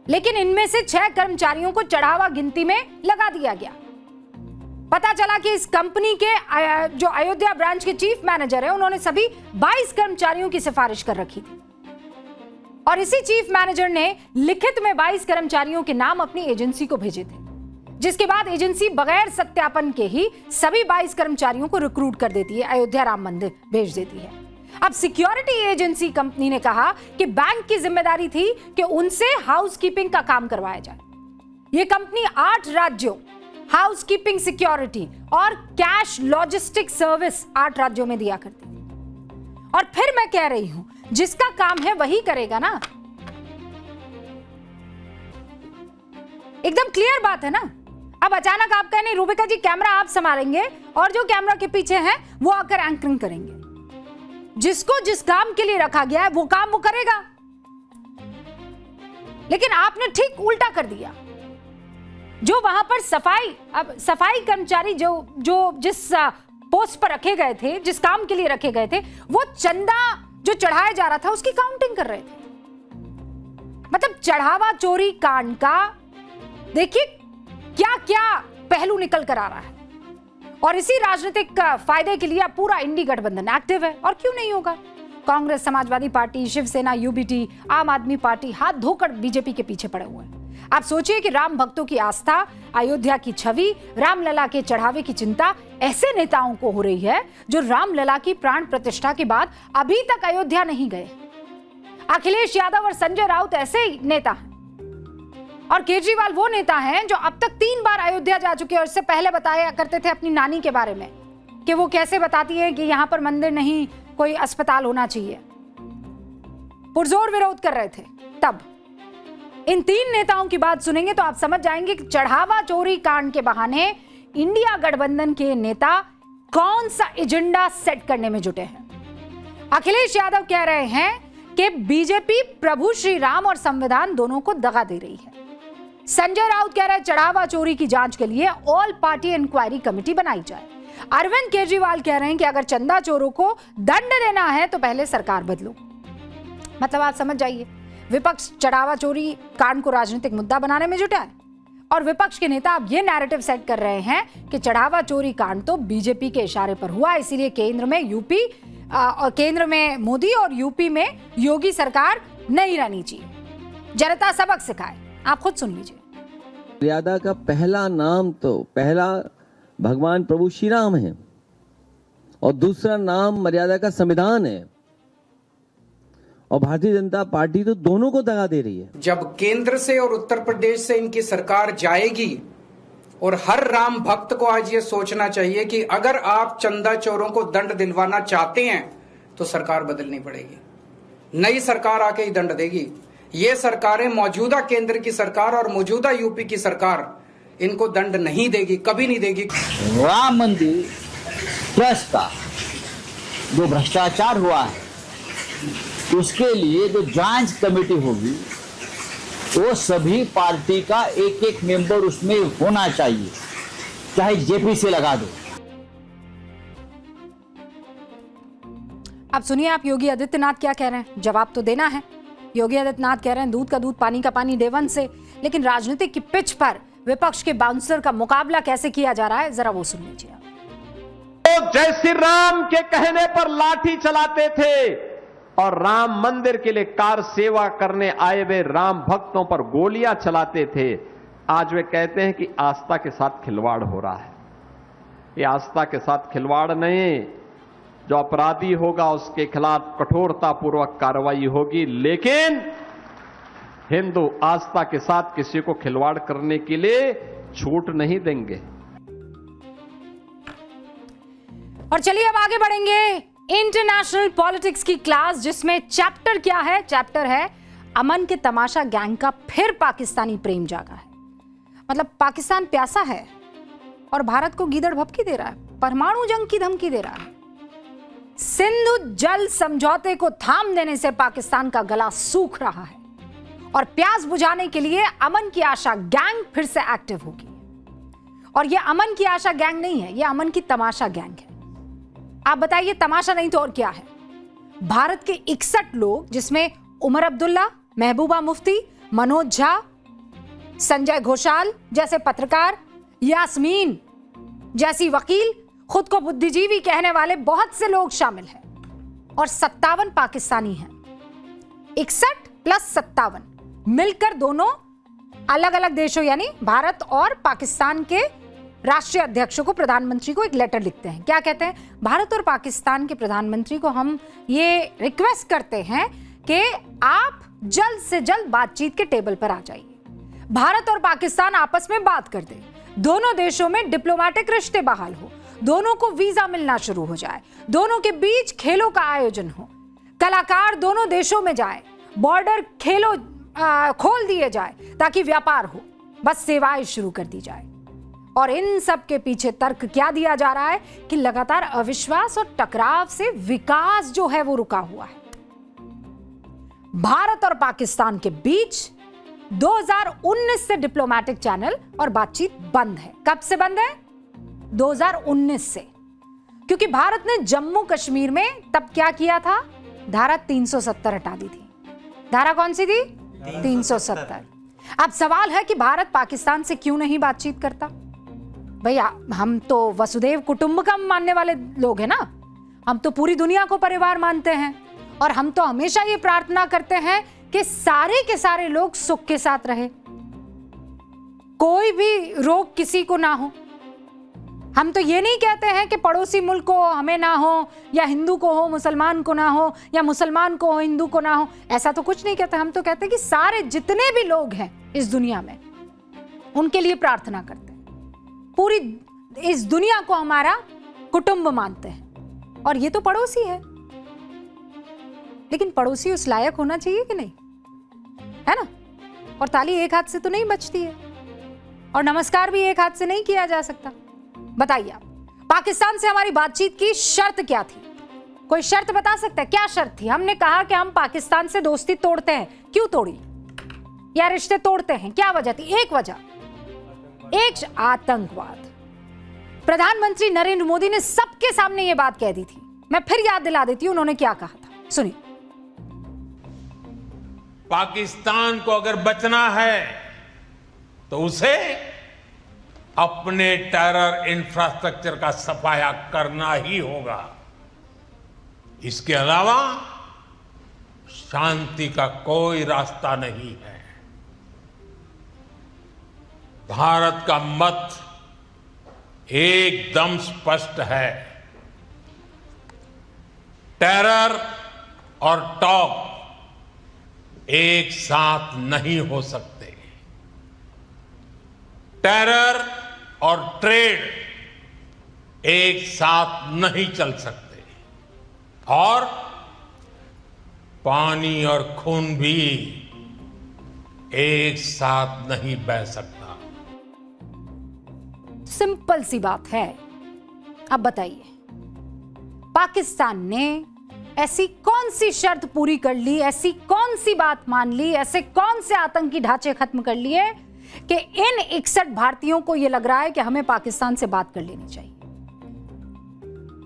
लेकिन इनमें से 6 कर्मचारियों को चढ़ावा गिनती में लगा दिया गया। पता चला कि इस कंपनी के जो अयोध्या ब्रांच के चीफ मैनेजर है, उन्होंने सभी 22 कर्मचारियों की सिफारिश कर रखी थी और इसी चीफ मैनेजर ने लिखित में 22 कर्मचारियों के नाम अपनी एजेंसी को भेजे थे, जिसके बाद एजेंसी बगैर सत्यापन के ही सभी 22 कर्मचारियों को रिक्रूट कर देती है, अयोध्या राम मंदिर भेज देती है। अब सिक्योरिटी एजेंसी कंपनी ने कहा कि बैंक की जिम्मेदारी थी कि उनसे हाउसकीपिंग का काम करवाया जाए। यह कंपनी 8 राज्यों हाउसकीपिंग सिक्योरिटी और कैश लॉजिस्टिक सर्विस 8 राज्यों में दिया करती है। और फिर मैं कह रही हूं, जिसका काम है वही करेगा ना। एकदम क्लियर बात है ना। अब अचानक आप कहें नहीं रूबिका जी कैमरा आप संभालेंगे और जो कैमरा के पीछे हैं वो आकर एंकरिंग करेंगे। जिसको जिस काम के लिए रखा गया है वो काम वो करेगा। लेकिन आपने ठीक उल्टा कर दिया। जो वहां पर सफाई कर्मचारी जो जिस पोस्ट पर रखे गए थे, जिस काम के लिए रखे गए थे, वो चंदा जो चढ़ाया जा रहा था उसकी काउंटिंग कर रहे थे। मतलब चढ़ावा चोरी कांड का देखिए क्या क्या पहलू निकल कर आ रहा है। और इसी राजनीतिक फायदे के लिए पूरा इंडी गठबंधन एक्टिव है। और क्यों नहीं होगा। कांग्रेस, समाजवादी पार्टी, शिवसेना, यूबीटी, आम आदमी पार्टी हाथ धोकर बीजेपी के पीछे पड़े हुए हैं। आप सोचिए कि राम भक्तों की आस्था, अयोध्या की छवि, रामलला के चढ़ावे की चिंता ऐसे नेताओं को हो रही है जो रामलला की प्राण प्रतिष्ठा के बाद अभी तक अयोध्या नहीं गए। अखिलेश यादव और संजय राउत ऐसे नेता हैं और केजरीवाल वो नेता हैं जो अब तक 3 बार अयोध्या जा चुके हैं। और इससे पहले बताया करते थे अपनी नानी के बारे में कि वो कैसे बताती है कि यहां पर मंदिर नहीं, कोई अस्पताल होना चाहिए। पुरजोर विरोध कर रहे थे तब। इन 3 नेताओं की बात सुनेंगे तो आप समझ जाएंगे कि चढ़ावा चोरी कांड के बहाने इंडिया गठबंधन के नेता कौन सा एजेंडा सेट करने में जुटे हैं। अखिलेश यादव कह रहे हैं कि बीजेपी प्रभु श्री राम और संविधान दोनों को दगा दे रही है। संजय राउत कह रहे हैं चढ़ावा चोरी की जांच के लिए ऑल पार्टी इंक्वायरी कमेटी बनाई जाए। अरविंद केजरीवाल कह रहे हैं कि अगर चंदा चोरों को दंड देना है तो पहले सरकार बदलो। मतलब आप समझ जाइए, विपक्ष चढ़ावा चोरी कांड को राजनीतिक मुद्दा बनाने में जुटा है और विपक्ष के नेता अब ये नैरेटिव सेट कर रहे हैं कि चढ़ावा चोरी कांड तो बीजेपी के इशारे पर हुआ, इसीलिए केंद्र में मोदी और यूपी में योगी सरकार नहीं रहनी चाहिए। जनता सबक सिखाए। आप खुद सुन लीजिए। मर्यादा का पहला नाम तो पहला भगवान प्रभु श्री राम है और दूसरा नाम मर्यादा का संविधान है। और भारतीय जनता पार्टी तो दोनों को दगा दे रही है। जब केंद्र से और उत्तर प्रदेश से इनकी सरकार जाएगी और हर राम भक्त को आज ये सोचना चाहिए कि अगर आप चंदा चोरों को दंड दिलवाना चाहते हैं तो सरकार बदलनी पड़ेगी। नई सरकार आके ही दंड देगी। ये सरकारें, मौजूदा केंद्र की सरकार और मौजूदा यूपी की सरकार, इनको दंड नहीं देगी, कभी नहीं देगी। राम मंदिर ट्रस्ट का जो भ्रष्टाचार हुआ है उसके लिए जो जांच कमेटी होगी वो सभी पार्टी का एक मेंबर उसमें होना चाहिए। चाहे जेपी से लगा दो। अब सुनिए आप योगी आदित्यनाथ क्या कह रहे हैं, जवाब तो देना है। योगी आदित्यनाथ कह रहे हैं दूध का दूध पानी का पानी डे वन से, लेकिन राजनीतिक की पिच पर विपक्ष के बाउंसर का मुकाबला कैसे किया जा रहा है जरा वो सुन लीजिए। तो जय श्री राम के कहने पर लाठी चलाते थे और राम मंदिर के लिए कार सेवा करने आए हुए राम भक्तों पर गोलियां चलाते थे। आज वे कहते हैं कि आस्था के साथ खिलवाड़ हो रहा है। ये आस्था के साथ खिलवाड़ नहीं, जो अपराधी होगा उसके खिलाफ कठोरता पूर्वक कार्रवाई होगी, लेकिन हिंदू आस्था के साथ किसी को खिलवाड़ करने के लिए छूट नहीं देंगे। और चलिए अब आगे बढ़ेंगे इंटरनेशनल पॉलिटिक्स की क्लास, जिसमें चैप्टर क्या है? चैप्टर है अमन के तमाशा गैंग का फिर पाकिस्तानी प्रेम जागा है। मतलब पाकिस्तान प्यासा है और भारत को गीदड़ भभकी दे रहा है, परमाणु जंग की धमकी दे रहा है। सिंधु जल समझौते को थाम देने से पाकिस्तान का गला सूख रहा है और प्यास बुझाने के लिए अमन की आशा गैंग फिर से एक्टिव होगी। और यह अमन की आशा गैंग नहीं है, यह अमन की तमाशा गैंग है। आप बताइए तमाशा नहीं तो और क्या है? भारत के 61 लोग, जिसमें उमर अब्दुल्ला, महबूबा मुफ्ती, मनोज झा, संजय घोषाल जैसे पत्रकार, यास्मीन जैसी वकील, खुद को बुद्धिजीवी कहने वाले बहुत से लोग शामिल हैं और 57 पाकिस्तानी हैं। 61 प्लस 57 मिलकर दोनों अलग अलग देशों यानी भारत और पाकिस्तान के राष्ट्रीय अध्यक्षों को, प्रधानमंत्री को एक लेटर लिखते हैं। क्या कहते हैं? भारत और पाकिस्तान के प्रधानमंत्री को हम ये रिक्वेस्ट करते हैं कि आप जल्द से जल्द बातचीत के टेबल पर आ जाइए। भारत और पाकिस्तान आपस में बात कर दें, दोनों देशों में डिप्लोमेटिक रिश्ते बहाल हो, दोनों को वीजा मिलना शुरू हो जाए, दोनों के बीच खेलों का आयोजन हो, कलाकार दोनों देशों में जाए, बॉर्डर खेलों खोल दिए जाए ताकि व्यापार हो, बस सेवाएं शुरू कर दी जाए। और इन सब के पीछे तर्क क्या दिया जा रहा है कि लगातार अविश्वास और टकराव से विकास जो है वो रुका हुआ है। भारत और पाकिस्तान के बीच 2019 से डिप्लोमेटिक चैनल और बातचीत बंद है। कब से बंद है? 2019 से, क्योंकि भारत ने जम्मू कश्मीर में तब क्या किया था? धारा 370 हटा दी थी। धारा कौन सी थी? 370। अब सवाल है कि भारत पाकिस्तान से क्यों नहीं बातचीत करता? भैया हम तो वसुदेव कुटुंबकम मानने वाले लोग हैं ना, हम तो पूरी दुनिया को परिवार मानते हैं और हम तो हमेशा ये प्रार्थना करते हैं कि सारे के सारे लोग सुख के साथ रहे, कोई भी रोग किसी को ना हो। हम तो ये नहीं कहते हैं कि पड़ोसी मुल्क को हमें ना हो, या हिंदू को हो मुसलमान को ना हो, या मुसलमान को हो हिंदू को ना हो, ऐसा तो कुछ नहीं कहते। हम तो कहते हैं कि सारे जितने भी लोग हैं इस दुनिया में उनके लिए प्रार्थना करते हैं, पूरी इस दुनिया को हमारा कुटुंब मानते हैं। और ये तो पड़ोसी है, लेकिन पड़ोसी उस लायक होना चाहिए कि नहीं, है ना? और ताली एक हाथ से तो नहीं बजती है और नमस्कार भी एक हाथ से नहीं किया जा सकता। बताइए आप, पाकिस्तान से हमारी बातचीत की शर्त क्या थी? कोई शर्त बता सकता है? क्या शर्त थी? हमने कहा कि हम पाकिस्तान से दोस्ती तोड़ते हैं। क्यों तोड़ी? या रिश्ते तोड़ते हैं, क्या वजह थी? एक वजह, एक आतंकवाद। प्रधानमंत्री नरेंद्र मोदी ने सबके सामने यह बात कह दी थी। मैं फिर याद दिला देती हूं उन्होंने क्या कहा था, सुनिए। पाकिस्तान को अगर बचना है तो उसे अपने टेरर इंफ्रास्ट्रक्चर का सफाया करना ही होगा। इसके अलावा शांति का कोई रास्ता नहीं है। भारत का मत एकदम स्पष्ट है। टेरर और टॉक एक साथ नहीं हो सकते। टेरर और ट्रेड एक साथ नहीं चल सकते और पानी और खून भी एक साथ नहीं बह सकता। सिंपल सी बात है। अब बताइए, पाकिस्तान ने ऐसी कौन सी शर्त पूरी कर ली, ऐसी कौन सी बात मान ली, ऐसे कौन से आतंकी ढांचे खत्म कर लिए कि इन 61 भारतीयों को यह लग रहा है कि हमें पाकिस्तान से बात कर लेनी चाहिए?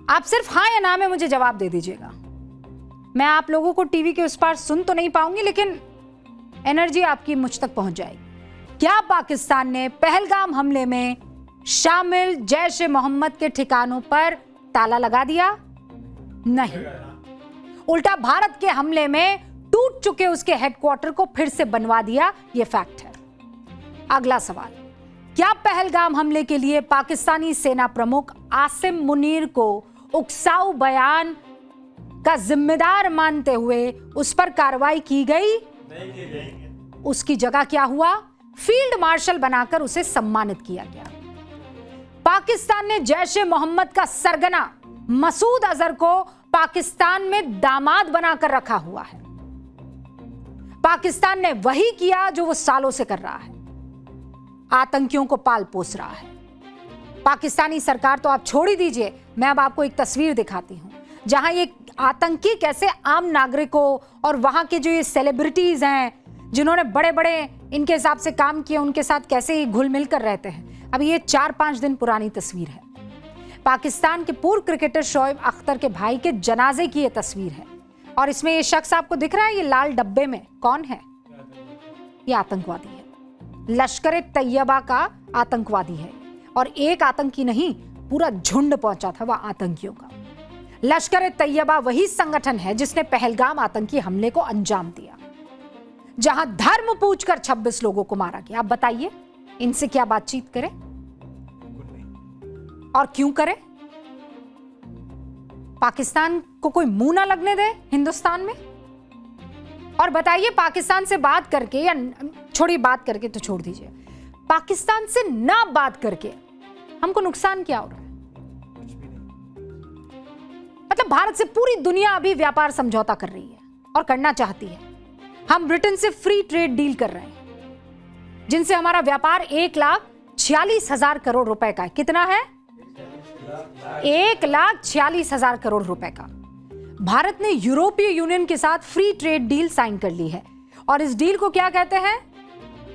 आप सिर्फ हाँ या ना में मुझे जवाब दे दीजिएगा। मैं आप लोगों को टीवी के उस पार सुन तो नहीं पाऊंगी, लेकिन एनर्जी आपकी मुझ तक पहुंच जाएगी। क्या पाकिस्तान ने पहलगाम हमले में शामिल जैश-ए-मोहम्मद के ठिकानों पर ताला लगा दिया? नहीं, उल्टा भारत के हमले में टूट चुके उसके हेडक्वार्टर को फिर से बनवा दिया। यह फैक्ट है। अगला सवाल, क्या पहलगाम हमले के लिए पाकिस्तानी सेना प्रमुख आसिम मुनीर को उकसाऊ बयान का जिम्मेदार मानते हुए उस पर कार्रवाई की गई? उसकी जगह क्या हुआ? फील्ड मार्शल बनाकर उसे सम्मानित किया गया। पाकिस्तान ने जैश-ए-मोहम्मद का सरगना मसूद अजहर को पाकिस्तान में दामाद बनाकर रखा हुआ है। पाकिस्तान ने वही किया जो वो सालों से कर रहा है, आतंकियों को पाल पोस रहा है। पाकिस्तानी सरकार तो आप छोड़ ही दीजिए, मैं अब आपको एक तस्वीर दिखाती हूं जहां ये आतंकी कैसे आम नागरिकों और वहां के जो ये सेलिब्रिटीज हैं जिन्होंने बड़े बड़े इनके हिसाब से काम किए, उनके साथ कैसे ये घुल मिल कर रहते हैं। अब ये 4-5 दिन पुरानी तस्वीर है। पाकिस्तान के पूर्व क्रिकेटर शोएब अख्तर के भाई के जनाजे की ये तस्वीर है और इसमें ये शख्स आपको दिख रहा है, ये लाल डब्बे में कौन है? ये आतंकवादी है, लश्कर-ए-तैयबा का आतंकवादी है। और एक आतंकी नहीं, पूरा झुंड पहुंचा था वह आतंकियों का। लश्कर-ए-तैयबा वही संगठन है जिसने पहलगाम आतंकी हमले को अंजाम दिया, जहां धर्म पूछकर 26 लोगों को मारा गया। आप बताइए, इनसे क्या बातचीत करें और क्यों करें? पाकिस्तान को कोई मुंह ना लगने दे हिंदुस्तान में? और बताइए, पाकिस्तान से बात करके, या छोड़ी बात करके तो छोड़ दीजिए, पाकिस्तान से ना बात करके हमको नुकसान क्या हो रहा है? मतलब भारत से पूरी दुनिया अभी व्यापार समझौता कर रही है और करना चाहती है। हम ब्रिटेन से फ्री ट्रेड डील कर रहे हैं जिनसे हमारा व्यापार 1,46,000 करोड़ रुपए का है। कितना है? 1,46,000 करोड़ रुपए का। भारत ने यूरोपीय यूनियन के साथ फ्री ट्रेड डील साइन कर ली है और इस डील को क्या कहते हैं?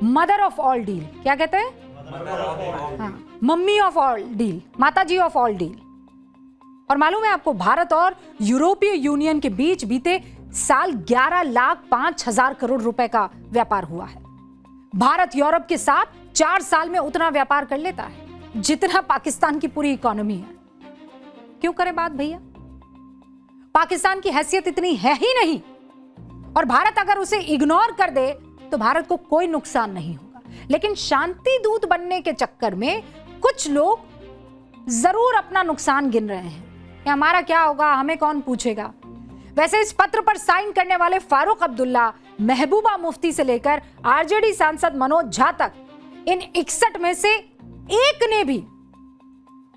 Mother of all deal. क्या कहते हैं? हाँ, मम्मी ऑफ ऑल डील, माताजी ऑफ ऑल डील। और मालूम है आपको, भारत और यूरोपीय यूनियन के बीच बीते साल 11,05,000 करोड़ रुपए का व्यापार हुआ है। भारत यूरोप के साथ 4 साल में उतना व्यापार कर लेता है जितना पाकिस्तान की पूरी इकोनॉमी है। क्यों करे बात भैया? पाकिस्तान की हैसियत इतनी है ही नहीं, और भारत अगर उसे इग्नोर कर दे तो भारत को कोई नुकसान नहीं होगा। लेकिन शांति दूत बनने के चक्कर में कुछ लोग जरूर अपना नुकसान गिन रहे हैं कि हमारा क्या होगा, हमें कौन पूछेगा। वैसे इस पत्र पर साइन करने वाले फारूक अब्दुल्ला, महबूबा मुफ्ती से लेकर आरजेडी सांसद मनोज झा तक, इन 61 में से एक ने भी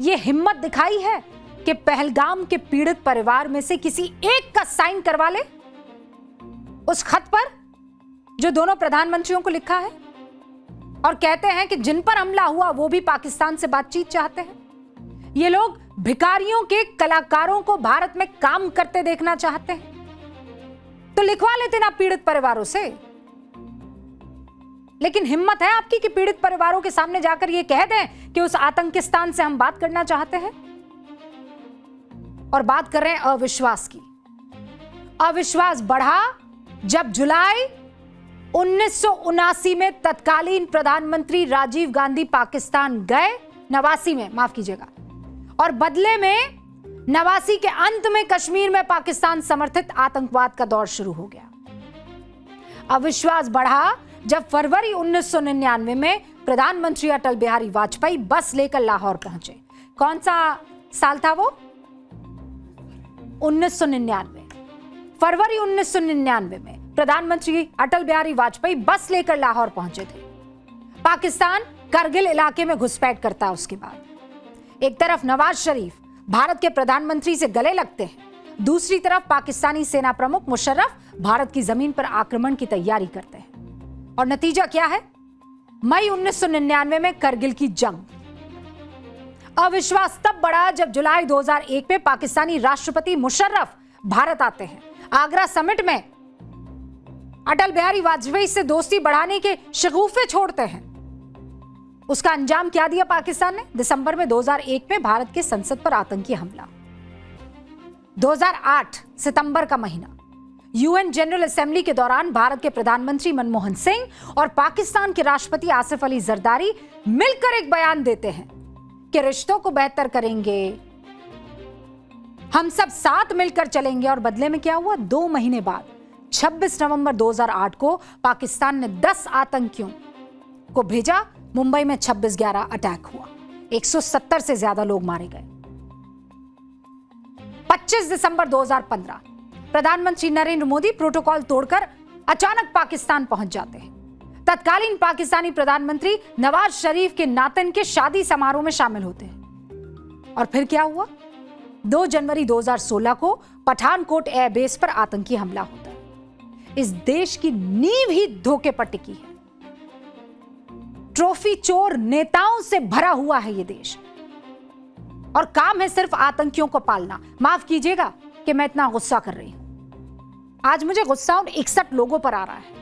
यह हिम्मत दिखाई है कि पहलगाम के पीड़ित परिवार में से किसी एक का साइन करवा ले उस खत पर जो दोनों प्रधानमंत्रियों को लिखा है, और कहते हैं कि जिन पर हमला हुआ वो भी पाकिस्तान से बातचीत चाहते हैं। ये लोग भिखारियों के कलाकारों को भारत में काम करते देखना चाहते हैं, तो लिखवा लेते ना पीड़ित परिवारों से। लेकिन हिम्मत है आपकी कि पीड़ित परिवारों के सामने जाकर ये कह दें कि उस आतंकिस्तान से हम बात करना चाहते हैं। और बात कर रहे हैं अविश्वास की। अविश्वास बढ़ा जब जुलाई 1979 में तत्कालीन प्रधानमंत्री राजीव गांधी पाकिस्तान गए, 89 में माफ कीजिएगा, और बदले में 89 के अंत में कश्मीर में पाकिस्तान समर्थित आतंकवाद का दौर शुरू हो गया। अविश्वास बढ़ा जब फरवरी 1999 में प्रधानमंत्री अटल बिहारी वाजपेयी बस लेकर लाहौर पहुंचे। कौन सा साल था वो? 1999। फरवरी 1999 में प्रधानमंत्री अटल बिहारी वाजपेयी बस लेकर लाहौर पहुंचे थे। पाकिस्तान करगिल इलाके में घुसपैठ करता है। उसके बाद एक तरफ नवाज शरीफ भारत के प्रधानमंत्री से गले लगते हैं, दूसरी तरफ पाकिस्तानी सेना प्रमुख मुशर्रफ भारत की जमीन पर आक्रमण की तैयारी करते हैं। और नतीजा क्या है? मई 1999 में करगिल की जंग। अविश्वास तब बढ़ा जब जुलाई 2001 में पाकिस्तानी राष्ट्रपति मुशर्रफ भारत आते हैं। आगरा समिट में अटल बिहारी वाजपेयी से दोस्ती बढ़ाने के शगुफे छोड़ते हैं। उसका अंजाम क्या दिया पाकिस्तान ने? दिसंबर में 2001 में भारत के संसद पर आतंकी हमला। 2008 सितंबर का महीना, यूएन जनरल असेंबली के दौरान भारत के प्रधानमंत्री मनमोहन सिंह और पाकिस्तान के राष्ट्रपति आसिफ अली जरदारी मिलकर एक बयान देते हैं कि रिश्तों को बेहतर करेंगे, हम सब साथ मिलकर चलेंगे। और बदले में क्या हुआ? 2 महीने बाद 26 नवंबर 2008 को पाकिस्तान ने 10 आतंकियों को भेजा। मुंबई में 26/11 अटैक हुआ, 170 से ज्यादा लोग मारे गए। 25 दिसंबर 2015 प्रधानमंत्री नरेंद्र मोदी प्रोटोकॉल तोड़कर अचानक पाकिस्तान पहुंच जाते हैं। तत्कालीन पाकिस्तानी प्रधानमंत्री नवाज शरीफ के नातन के शादी समारोह में शामिल होते हैं। और फिर क्या हुआ? 2 जनवरी 2016 को पठानकोट एयरबेस पर आतंकी हमला होता है। इस देश की नींव ही धोखे पर टिकी है। ट्रॉफी चोर नेताओं से भरा हुआ है ये देश, और काम है सिर्फ आतंकियों को पालना। माफ कीजिएगा कि मैं इतना गुस्सा कर रही हूं। आज मुझे गुस्सा उन 61 लोगों पर आ रहा है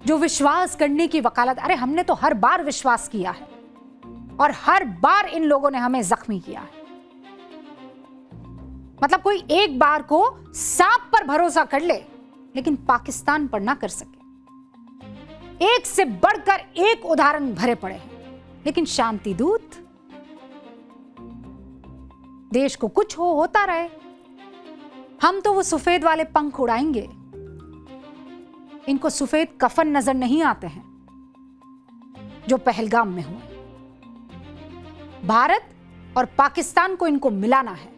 जो विश्वास करने की वकालत, अरे हमने तो हर बार विश्वास किया है और हर बार इन लोगों ने हमें जख्मी किया है। मतलब कोई एक बार को सांप पर भरोसा कर ले लेकिन पाकिस्तान पर ना कर सके। एक से बढ़कर एक उदाहरण भरे पड़े हैं, लेकिन शांति दूत, देश को कुछ होता रहे, हम तो वो सफेद वाले पंख उड़ाएंगे। इनको सफेद कफन नजर नहीं आते हैं जो पहलगाम में हुए। भारत और पाकिस्तान को इनको मिलाना है।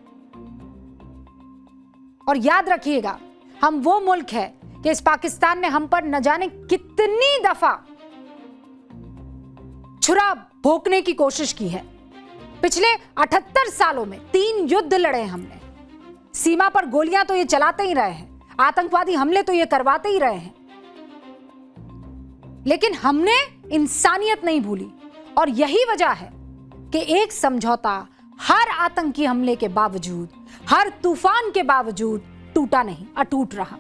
और याद रखिएगा, हम वो मुल्क है कि इस पाकिस्तान ने हम पर न जाने कितनी दफा छुरा भोंकने की कोशिश की है। पिछले 78 सालों में 3 युद्ध लड़े हमने। सीमा पर गोलियां तो ये चलाते ही रहे हैं, आतंकवादी हमले तो ये करवाते ही रहे हैं, लेकिन हमने इंसानियत नहीं भूली। और यही वजह है कि एक समझौता हर आतंकी हमले के बावजूद, हर तूफान के बावजूद टूटा नहीं, अटूट रहा।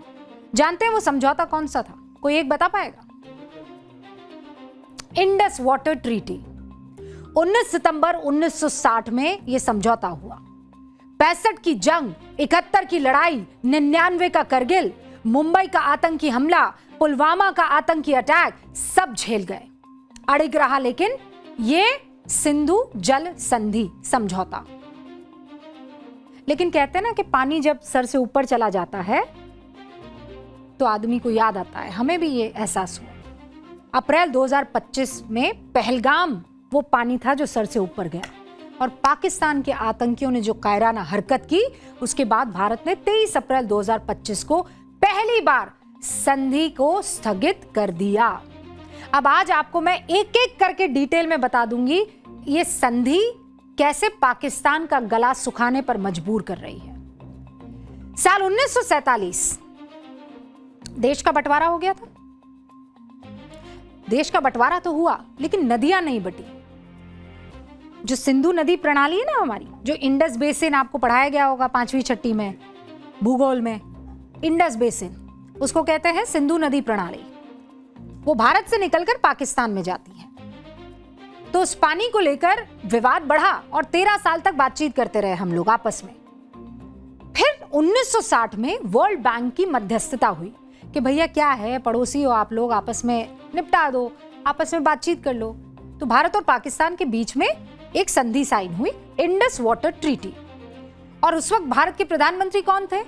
जानते हैं वो समझौता कौन सा था? कोई एक बता पाएगा? Indus water treaty. 19 सितंबर 1960 में यह समझौता हुआ। 65 की जंग, 71 की लड़ाई, 99 का करगिल, मुंबई का आतंकी हमला, पुलवामा का आतंकी अटैक, सब झेल गए। अड़िग रहा लेकिन ये सिंधु जल संधि समझौता। लेकिन कहते हैं ना कि पानी जब सर से ऊपर चला जाता है तो आदमी को याद आता है। हमें भी ये एहसास हुआ। अप्रैल 2025 में पहलगाम वो पानी था जो सर से ऊपर गया, और पाकिस्तान के आतंकियों ने जो कायराना हरकत की, उसके बाद भारत ने 23 अप्रैल 2025 को पहली बार संधि को स्थगित कर दिया। अब आज आपको मैं एक एक करके डिटेल में बता दूंगी ये संधि कैसे पाकिस्तान का गला सुखाने पर मजबूर कर रही है। साल 1947 देश का बंटवारा हो गया था। देश का बंटवारा तो हुआ लेकिन नदियां नहीं बटी। जो सिंधु नदी प्रणाली है ना हमारी, जो इंडस बेसिन आपको पढ़ाया गया होगा 5वीं 6वीं में भूगोल में, इंडस बेसिन उसको कहते हैं सिंधु नदी प्रणाली। वो भारत से निकलकर पाकिस्तान में जाती है। तो उस पानी को लेकर विवाद बढ़ा और 13 साल तक बातचीत करते रहे हम लोग आपस में। फिर 1960 में वर्ल्ड बैंक की मध्यस्थता हुई कि भैया क्या है, पड़ोसी हो आप लोग, आपस में निपटा दो, आपस में बातचीत कर लो। तो भारत और पाकिस्तान के बीच में एक संधि साइन हुई, इंडस वाटर ट्रीटी। और उस वक्त भारत के प्रधानमंत्री कौन थे?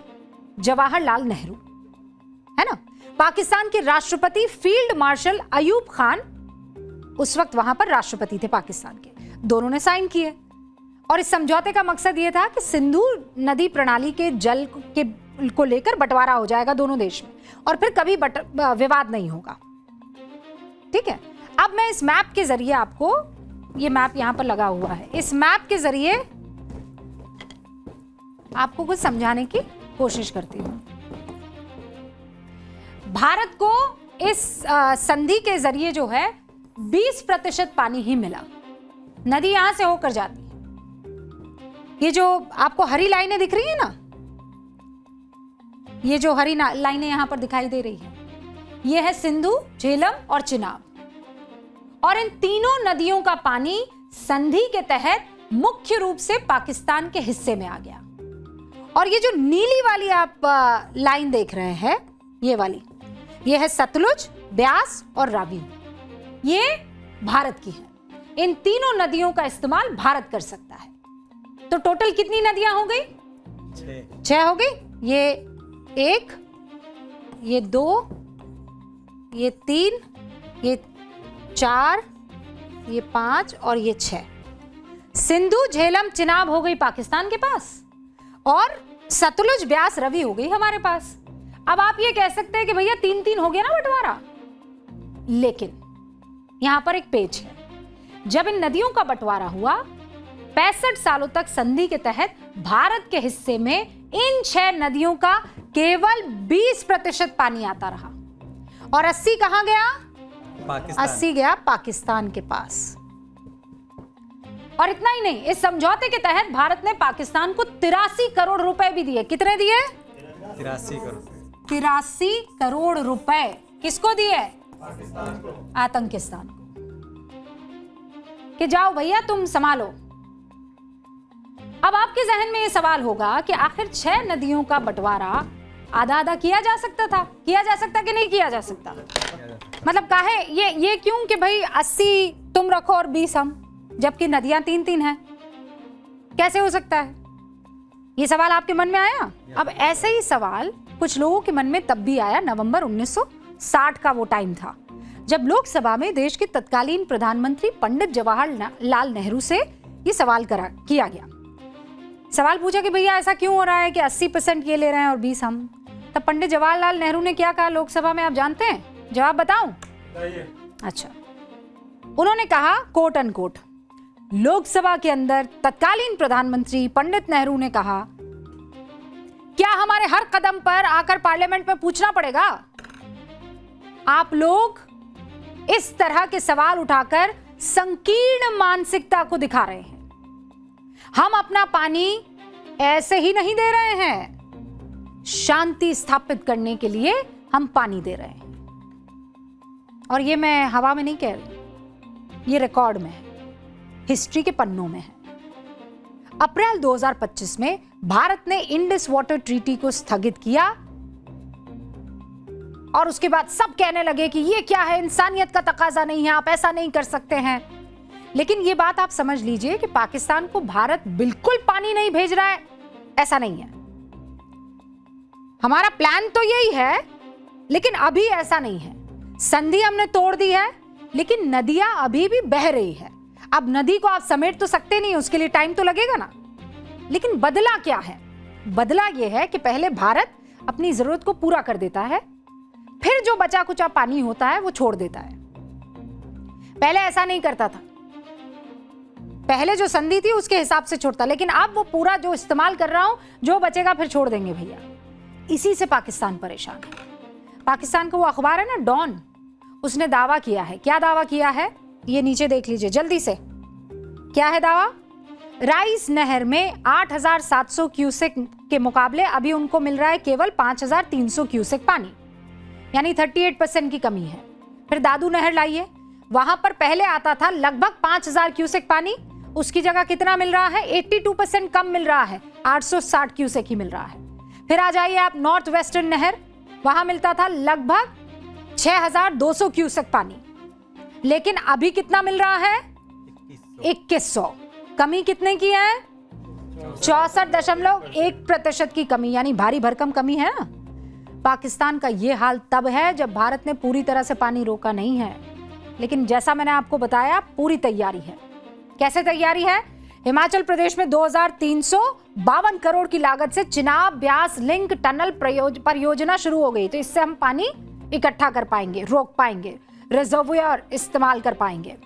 जवाहरलाल नेहरू, है ना। पाकिस्तान के राष्ट्रपति फील्ड मार्शल अयूब खान उस वक्त वहां पर राष्ट्रपति थे पाकिस्तान के। दोनों ने साइन किए और इस समझौते का मकसद यह था कि सिंधु नदी प्रणाली के जल को लेकर बंटवारा हो जाएगा दोनों देश में, और फिर कभी विवाद नहीं होगा। ठीक है। अब मैं इस मैप के जरिए आपको, ये मैप यहां पर लगा हुआ है, इस मैप के जरिए आपको कुछ समझाने की कोशिश करती हूं। भारत को इस संधि के जरिए जो है 20% पानी ही मिला। नदी यहां से होकर जाती है। ये जो आपको हरी लाइनें दिख रही है ना, ये जो हरी लाइनें यहां पर दिखाई दे रही है, ये है सिंधु, झेलम और चिनाब। और इन तीनों नदियों का पानी संधि के तहत मुख्य रूप से पाकिस्तान के हिस्से में आ गया। और ये जो नीली वाली आप लाइन देख रहे हैं, ये वाली, ये है सतलुज, ब्यास और रावी, ये भारत की है। इन तीनों नदियों का इस्तेमाल भारत कर सकता है। तो टोटल कितनी नदियां हो गई? 6 हो गई। ये 1, ये 2, ये 3, ये 4, ये 5 और ये 6। सिंधु, झेलम, चिनाब हो गई पाकिस्तान के पास और सतलुज, ब्यास, रवि हो गई हमारे पास। अब आप ये कह सकते हैं कि भैया 3-3 हो गया ना बंटवारा, लेकिन यहां पर एक पेच है। जब इन नदियों का बंटवारा हुआ, 65 सालों तक संधि के तहत भारत के हिस्से में इन 6 नदियों का केवल 20% पानी आता रहा और 80 कहां गया? 80 गया पाकिस्तान के पास। और इतना ही नहीं, इस समझौते के तहत भारत ने पाकिस्तान को 83 करोड़ रुपए भी दिए। कितने दिए? 83 करोड़ रुपए। किसको दिए? आतंकिस्तान को, कि जाओ भैया तुम संभालो। अब आपके जहन में यह सवाल होगा कि आखिर 6 नदियों का बंटवारा आधा आधा किया जा सकता था, किया जा सकता कि नहीं किया जा सकता? मतलब काहे ये क्यों कि भाई 80 तुम रखो और 20 हम, जबकि नदियां 3-3 हैं? कैसे हो सकता है? ये सवाल आपके मन में आया? अब ऐसे ही सवाल कुछ लोगों के मन में तब भी आया। नवंबर 1960 का वो टाइम था जब लोकसभा में देश के तत्कालीन प्रधानमंत्री पंडित जवाहरलाल नेहरू से ये सवाल किया गया। सवाल पूछा कि भैया ऐसा क्यों हो रहा है कि 80% ये ले रहे हैं और 20 हम? तब पंडित जवाहरलाल नेहरू ने क्या कहा लोकसभा में, आप जानते हैं? जवाब बताऊं? अच्छा, उन्होंने कहा कोट अनकोट, लोकसभा के अंदर तत्कालीन प्रधानमंत्री पंडित नेहरू ने कहा, क्या हमारे हर कदम पर आकर पार्लियामेंट में पूछना पड़ेगा? आप लोग इस तरह के सवाल उठाकर संकीर्ण मानसिकता को दिखा रहे हैं। हम अपना पानी ऐसे ही नहीं दे रहे हैं, शांति स्थापित करने के लिए हम पानी दे रहे हैं। और ये मैं हवा में नहीं कह रही, ये रिकॉर्ड में है, हिस्ट्री के पन्नों में है। अप्रैल 2025 में भारत ने इंडस वाटर ट्रीटी को स्थगित किया और उसके बाद सब कहने लगे कि ये क्या है, इंसानियत का तकाजा नहीं है, आप ऐसा नहीं कर सकते हैं। लेकिन ये बात आप समझ लीजिए कि पाकिस्तान को भारत बिल्कुल पानी नहीं भेज रहा है, ऐसा नहीं है। हमारा प्लान तो यही है, लेकिन अभी ऐसा नहीं है। संधि हमने तोड़ दी है, लेकिन नदियां अभी भी बह रही है। अब नदी को आप समेट तो सकते नहीं, उसके लिए टाइम तो लगेगा ना। लेकिन बदला क्या है? बदला यह है कि पहले भारत अपनी जरूरत को पूरा कर देता है, फिर जो बचा कुचा पानी होता है वो छोड़ देता है। पहले ऐसा नहीं करता था, पहले जो संधि थी उसके हिसाब से छोड़ता, लेकिन अब वो पूरा जो इस्तेमाल कर रहा हूं, जो बचेगा फिर छोड़ देंगे भैया। इसी से पाकिस्तान परेशान है। पाकिस्तान का वो अखबार है ना डॉन, उसने दावा किया है। क्या दावा किया है? ये नीचे देख लीजिए जल्दी से। क्या है दावा? राइस नहर में 8,700 क्यूसेक के मुकाबले अभी उनको मिल रहा है केवल 5,300 क्यूसेक पानी, यानी 38% की कमी है। फिर दादू नहर लाइए, वहां पर पहले आता था लगभग 5,000 क्यूसेक पानी, उसकी जगह कितना मिल रहा है? 82% कम मिल रहा है, 860 क्यूसेक ही मिल रहा है। फिर आ जाइए आप नॉर्थ वेस्टर्न नहर, वहां मिलता था लगभग 6,200 क्यूसेक पानी, लेकिन अभी कितना मिल रहा है? 2100। कमी कितने की है? 64.1% की कमी, यानी भारी भरकम कमी है ना। पाकिस्तान का यह हाल तब है जब भारत ने पूरी तरह से पानी रोका नहीं है, लेकिन जैसा मैंने आपको बताया पूरी तैयारी है। कैसे तैयारी है? हिमाचल प्रदेश में 2,352 करोड़ की लागत से चिनाब ब्यास लिंक टनल परियोजना शुरू हो गई। तो इससे हम पानी इकट्ठा कर पाएंगे, रोक पाएंगे, रिजर्वोयर इस्तेमाल कर पाएंगे।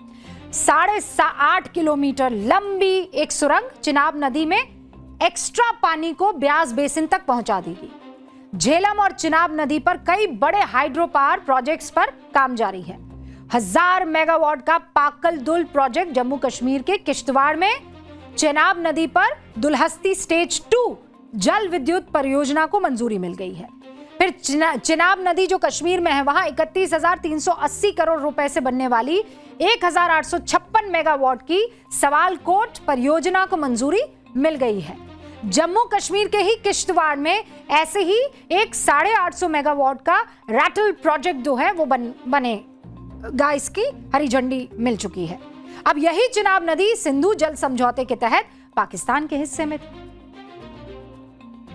8.5 किलोमीटर लंबी एक सुरंग चिनाब नदी में एक्स्ट्रा पानी को ब्यास बेसिन तक पहुंचा देगी। झेलम और चिनाब नदी पर कई बड़े हाइड्रो पावर प्रोजेक्ट्स पर काम जारी है। 1000 मेगावाट का पाकल दुल प्रोजेक्ट जम्मू कश्मीर के किश्तवाड़ में, चिनाब नदी पर दुलहस्ती स्टेज 2 जल विद्युत परियोजना को मंजूरी मिल गई है। फिर चिनाब नदी जो कश्मीर में है वहां 31,380 करोड़ रुपए से बनने वाली 1,856 मेगावाट की सवालकोट परियोजना को मंजूरी मिल गई है। जम्मू कश्मीर के ही किश्तवाड़ में ऐसे ही एक 850 मेगावाट का रैटल प्रोजेक्ट जो है वो बनेगा, इसकी हरी झंडी मिल चुकी है। अब यही चिनाब नदी सिंधु जल समझौते के तहत पाकिस्तान के हिस्से में थी।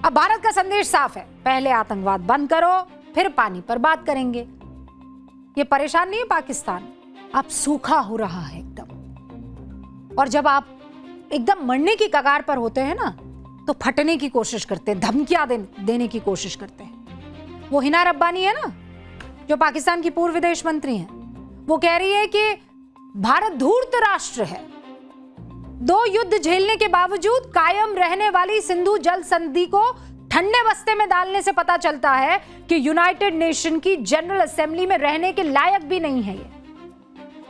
अब भारत का संदेश साफ है, पहले आतंकवाद बंद करो फिर पानी पर बात करेंगे। ये परेशान नहीं है पाकिस्तान, अब सूखा हो रहा है एकदम। और जब आप एकदम मरने की कगार पर होते हैं ना, तो फटने की कोशिश करते हैं, धमकियां देने की कोशिश करते हैं। वो हिना रब्बानी है ना, जो पाकिस्तान की पूर्व विदेश मंत्री हैं, वो कह रही है कि भारत धूर्त राष्ट्र है। 2 युद्ध झेलने के बावजूद कायम रहने वाली सिंधु जल संधि को ठंडे बस्ते में डालने से पता चलता है कि यूनाइटेड नेशन की जनरल असेंबली में रहने के लायक भी नहीं है ये।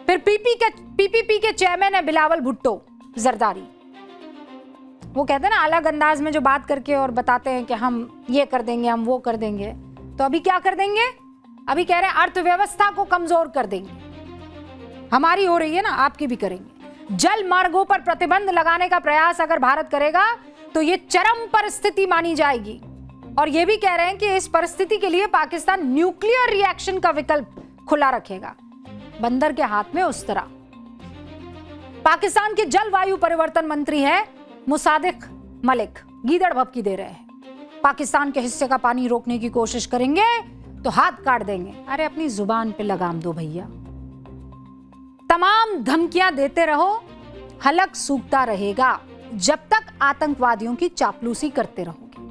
फिर पीपीपी के चेयरमैन है बिलावल भुट्टो जरदारी। वो कहते हैं ना, अलग अंदाज में जो बात करके और बताते हैं कि हम ये कर देंगे, हम वो कर देंगे। तो अभी क्या कर देंगे? अभी कह रहे हैं अर्थव्यवस्था को कमजोर कर देंगे। हमारी हो रही है ना, आपकी भी करेंगे। जल मार्गों पर प्रतिबंध लगाने का प्रयास अगर भारत करेगा तो ये चरम परिस्थिति मानी जाएगी। और ये भी कह रहे हैं कि इस परिस्थिति के लिए पाकिस्तान न्यूक्लियर रिएक्शन का विकल्प खुला रखेगा। बंदर के हाथ में उस तरह। पाकिस्तान के जलवायु परिवर्तन मंत्री है मुसादिक मलिक, गीदड़ भपकी दे रहे हैं। पाकिस्तान के हिस्से का पानी रोकने की कोशिश करेंगे तो हाथ काट देंगे। अरे अपनी जुबान पे लगाम दो भैया। तमाम धमकियां देते रहो, हलक सूखता रहेगा जब तक आतंकवादियों की चापलूसी करते रहोगे।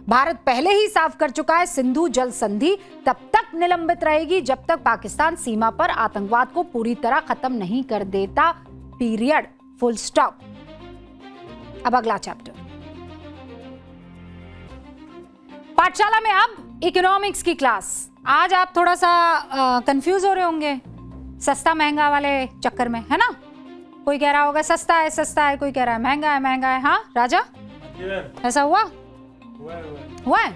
भारत पहले ही साफ कर चुका है, सिंधु जल संधि तब तक निलंबित रहेगी जब तक पाकिस्तान सीमा पर आतंकवाद को पूरी तरह खत्म नहीं कर देता। Period, full stop. अब अगला चैप्टर, पाठशाला में अब इकोनॉमिक्स की क्लास। आज आप थोड़ा सा कंफ्यूज हो रहे होंगे सस्ता महंगा वाले चक्कर में, है ना? कोई कह रहा होगा सस्ता है, कोई कह रहा है महंगा है। हाँ राजा, ऐसा हुआ है?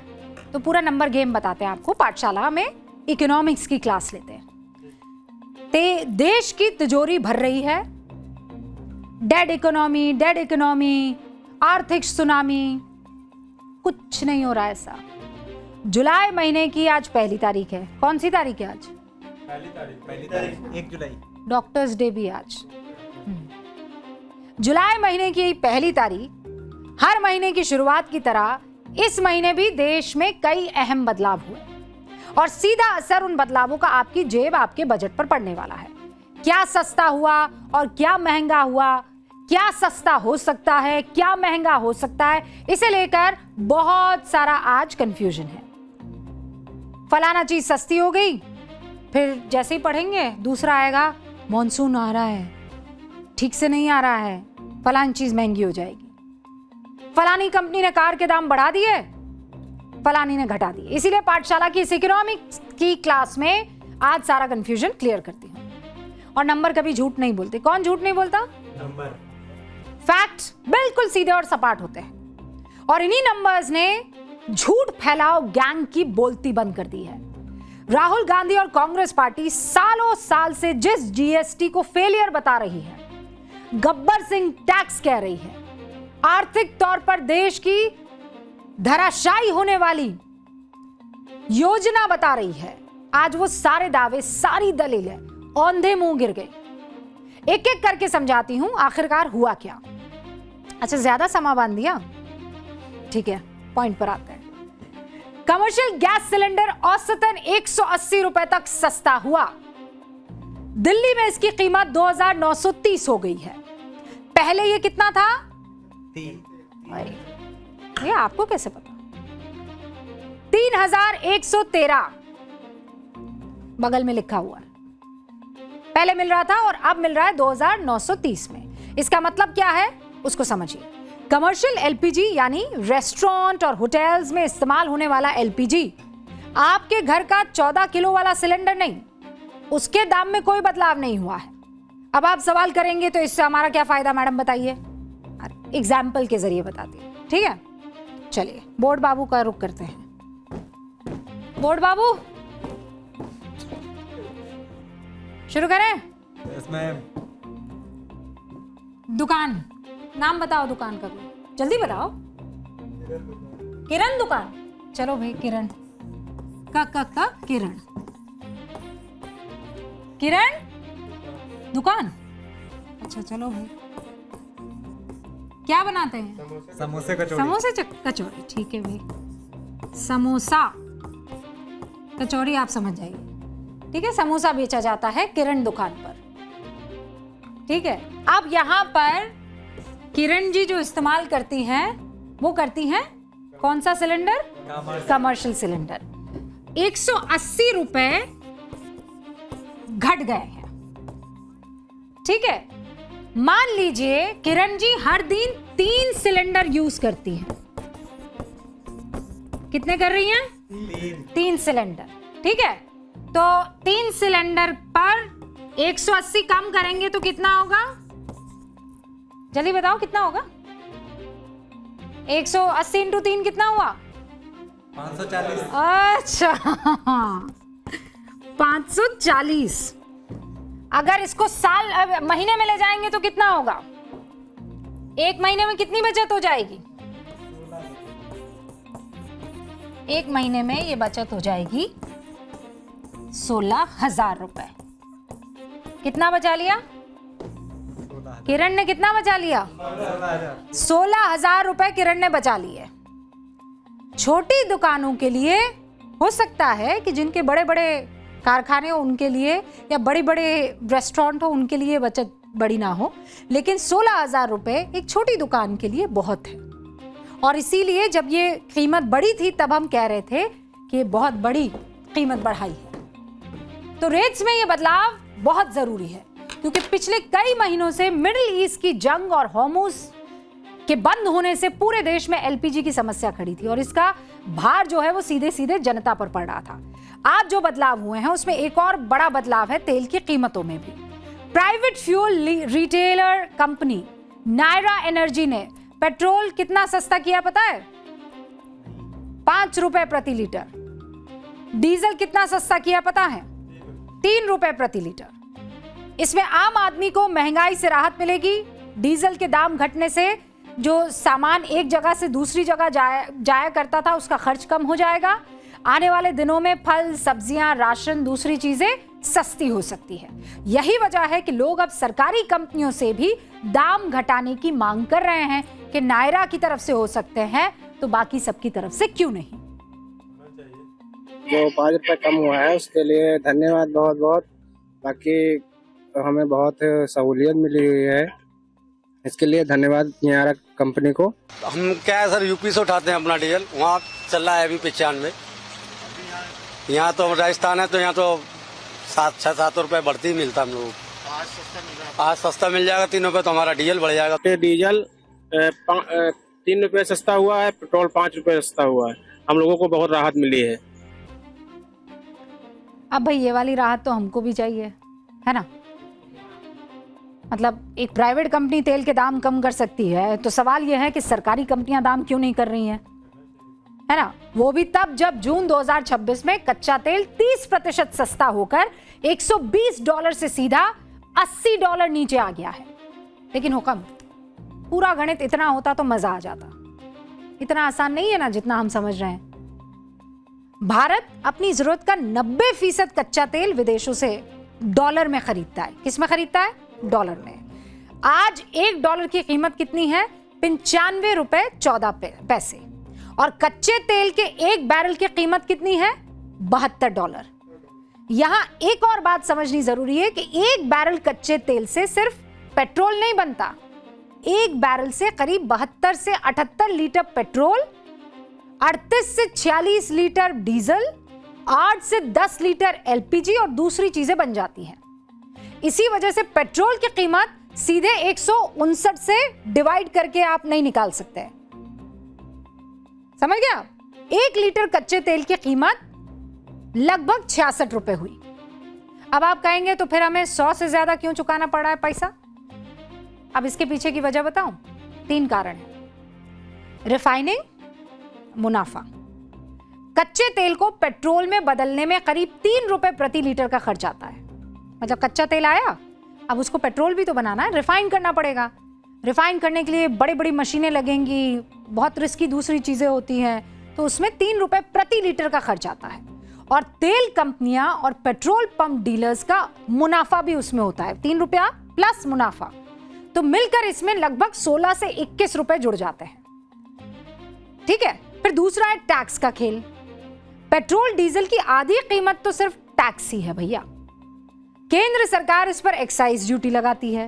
तो पूरा नंबर गेम बताते हैं आपको। पाठशाला में इकोनॉमिक्स की क्लास लेते हैं। देश की तिजोरी भर रही है, डेड इकोनॉमी, आर्थिक सुनामी, कुछ नहीं हो रहा ऐसा। जुलाई महीने की आज पहली तारीख है। कौन सी तारीख है आज? पहली तारीख 1 जुलाई, डॉक्टर्स डे भी आज। जुलाई महीने की पहली तारीख, हर महीने की शुरुआत की तरह इस महीने भी देश में कई अहम बदलाव हुए और सीधा असर उन बदलावों का आपकी जेब, आपके बजट पर पड़ने वाला है। क्या सस्ता हुआ और क्या महंगा हुआ, क्या सस्ता हो सकता है, क्या महंगा हो सकता है, इसे लेकर बहुत सारा आज कंफ्यूजन है। फलाना चीज सस्ती हो गई, फिर जैसे ही पढ़ेंगे दूसरा आएगा, मॉनसून आ रहा है, ठीक से नहीं आ रहा है, फलानी चीज महंगी हो जाएगी। फलानी कंपनी ने कार के दाम बढ़ा दिए, फलानी ने घटा दिए। इसीलिए पाठशाला की इस इकोनॉमिक्स की क्लास में आज सारा कंफ्यूजन क्लियर करती हूं। और नंबर कभी झूठ नहीं बोलते। कौन झूठ नहीं बोलता? नंबर। फैक्ट्स बिल्कुल सीधे और सपाट होते हैं और इन्हीं नंबर्स ने झूठ फैलाओ गैंग की बोलती बंद कर दी है। राहुल गांधी और कांग्रेस पार्टी सालों साल से जिस जीएसटी को फेलियर बता रही है, गब्बर सिंह टैक्स कह रही है, आर्थिक तौर पर देश की धराशायी होने वाली योजना बता रही है, आज वो सारे दावे, सारी दलीलें औंधे मुंह गिर गए। एक एक करके समझाती हूं आखिरकार हुआ क्या। अच्छा, ज्यादा समा बांध दिया, ठीक है, पॉइंट पर आते हैं। कमर्शियल गैस सिलेंडर औसतन 180 रुपए तक सस्ता हुआ। दिल्ली में इसकी कीमत 2930 हो गई है। पहले ये कितना था? ये आपको कैसे पता? 3113 बगल में लिखा हुआ है। पहले मिल रहा था और अब मिल रहा है 2930 में। इसका मतलब क्या है उसको समझिए। कमर्शियल एलपीजी यानी रेस्टोरेंट और होटल्स में इस्तेमाल होने वाला एलपीजी, आपके घर का 14 किलो वाला सिलेंडर नहीं, उसके दाम में कोई बदलाव नहीं हुआ है। अब आप सवाल करेंगे तो इससे हमारा क्या फायदा मैडम, बताइए। एग्जाम्पल के जरिए बताती हूँ, ठीक है। चलिए बोर्ड बाबू का रुख करते हैं। बोर्ड बाबू शुरू करें? इसमें दुकान, नाम बताओ दुकान का कोई, जल्दी बताओ। किरण दुकान, चलो भाई किरण का किरण, किरण दुकान, अच्छा चलो भाई। क्या बनाते हैं? समोसे कचौड़ी। समोसे कचौड़ी, ठीक है भाई। समोसा कचौड़ी आप समझ जाइए, ठीक है। समोसा बेचा जाता है किरण दुकान पर, ठीक है। अब यहाँ पर किरण जी जो इस्तेमाल करती हैं वो करती हैं कौन सा सिलेंडर? Commercial cylinder. 180 रुपए घट गए हैं, ठीक है। मान लीजिए किरण जी हर दिन 3 सिलेंडर यूज करती हैं। कितने कर रही हैं? 3 सिलेंडर, ठीक है। तो 3 सिलेंडर पर 180 कम करेंगे तो कितना होगा? जल्दी बताओ कितना होगा? 180 इंटू 3 कितना हुआ? 540। अच्छा 540। अगर इसको महीने में ले जाएंगे तो कितना होगा? एक महीने में कितनी बचत हो जाएगी? एक महीने में ये बचत हो जाएगी 16,000 रुपए। कितना बचा लिया? किरण ने कितना बचा लिया? 16,000 रुपए किरण ने बचा लिए। छोटी दुकानों के लिए हो सकता है कि जिनके बड़े बड़े कारखाने हो उनके लिए, या बड़े बड़े रेस्टोरेंट हो उनके लिए बचत बड़ी ना हो, लेकिन 16,000 रुपए एक छोटी दुकान के लिए बहुत है। और इसीलिए जब ये कीमत बढ़ी थी तब हम कह रहे थे कि बहुत बड़ी कीमत बढ़ाई है। तो रेट्स में ये बदलाव बहुत जरूरी है, क्योंकि पिछले कई महीनों से मिडिल ईस्ट की जंग और हॉर्मुज के बंद होने से पूरे देश में एलपीजी की समस्या खड़ी थी और इसका भार जो है वो सीधे सीधे जनता पर पड़ रहा था। आज जो बदलाव हुए हैं उसमें एक और बड़ा बदलाव है तेल की कीमतों में भी। Private fuel retailer company Nayara energy ने पेट्रोल कितना सस्ता किया पता है? 5 रुपए प्रति लीटर। डीजल कितना सस्ता किया पता है? 3 रुपए प्रति लीटर। इसमें आम आदमी को महंगाई से राहत मिलेगी। डीजल के दाम घटने से जो सामान एक जगह से दूसरी जगह जाया करता था उसका खर्च कम हो जाएगा। आने वाले दिनों में फल, सब्जियां, राशन, दूसरी चीजें सस्ती हो सकती है। यही वजह है कि लोग अब सरकारी कंपनियों से भी दाम घटाने की मांग कर रहे हैं कि नायरा की तरफ से हो सकते हैं तो बाकी सबकी तरफ से क्यों नहीं। जो 5 रुपए कम हुआ है उसके लिए धन्यवाद बहुत बहुत। बाकी हमें बहुत सहूलियत मिली हुई है, इसके लिए धन्यवाद नायरा कंपनी को। हम क्या है सर, यूपी से उठाते हैं अपना डीजल, वहाँ चल रहा है अभी 95। यहाँ तो राजस्थान है तो यहाँ तो 7-7 रुपए बढ़ती ही मिलता हम लोग। आज सस्ता मिल जाएगा 3 रुपए तो हमारा डीजल बढ़ जाएगा। डीजल 3 रुपए सस्ता हुआ है, पेट्रोल 5 रुपए सस्ता हुआ है। हम लोगों को बहुत राहत मिली है। अब भाई ये वाली राहत तो हमको भी चाहिए, है ना। मतलब एक प्राइवेट कंपनी तेल के दाम कम कर सकती है तो सवाल यह है कि सरकारी कंपनियां दाम क्यों नहीं कर रही हैं, है ना। वो भी तब जब जून 2026 में कच्चा तेल 30% सस्ता होकर $120 से सीधा $80 नीचे आ गया है। लेकिन हुक्म, पूरा गणित इतना होता तो मजा आ जाता। इतना आसान नहीं है ना जितना हम समझ रहे हैं। भारत अपनी जरूरत का 90% कच्चा तेल विदेशों से डॉलर में खरीदता है। किस में खरीदता है? डॉलर में। आज $1 की कीमत कितनी है? 95 रुपए 14 पैसे। और कच्चे तेल के 1 बैरल की कीमत कितनी है? $72। यहां एक और बात समझनी जरूरी है कि 1 बैरल कच्चे तेल से सिर्फ पेट्रोल नहीं बनता। 1 बैरल से करीब 72 से 78 लीटर पेट्रोल, 38 से 46 लीटर डीजल, 8 से 10 लीटर एलपीजी और दूसरी चीजें बन जाती हैं। इसी वजह से पेट्रोल की कीमत सीधे 159 से डिवाइड करके आप नहीं निकाल सकते। समझ गया? 1 लीटर कच्चे तेल की कीमत लगभग 66 रुपए हुई। अब आप कहेंगे तो फिर हमें 100 से ज्यादा क्यों चुकाना पड़ रहा है पैसा? अब इसके पीछे की वजह बताऊं? 3 कारण है। रिफाइनिंग, मुनाफा। कच्चे तेल को पेट्रोल में बदलने में करीब 3 रुपए प्रति लीटर का खर्च आता है। मतलब कच्चा तेल आया, अब उसको पेट्रोल भी तो बनाना है, रिफाइन करना पड़ेगा। रिफाइन करने के लिए बड़ी बड़ी मशीनें लगेंगी, बहुत रिस्की दूसरी चीजें होती हैं, तो उसमें 3 रुपए प्रति लीटर का खर्च आता है। और तेल कंपनियां और पेट्रोल पंप डीलर्स का मुनाफा भी उसमें होता है, 3 रुपया प्लस मुनाफा, तो मिलकर इसमें लगभग 16 से 21 रुपए जुड़ जाते हैं। ठीक है, फिर दूसरा है टैक्स का खेल। पेट्रोल डीजल की आधी कीमत तो सिर्फ टैक्स ही है भैया। केंद्र सरकार इस पर एक्साइज ड्यूटी लगाती है,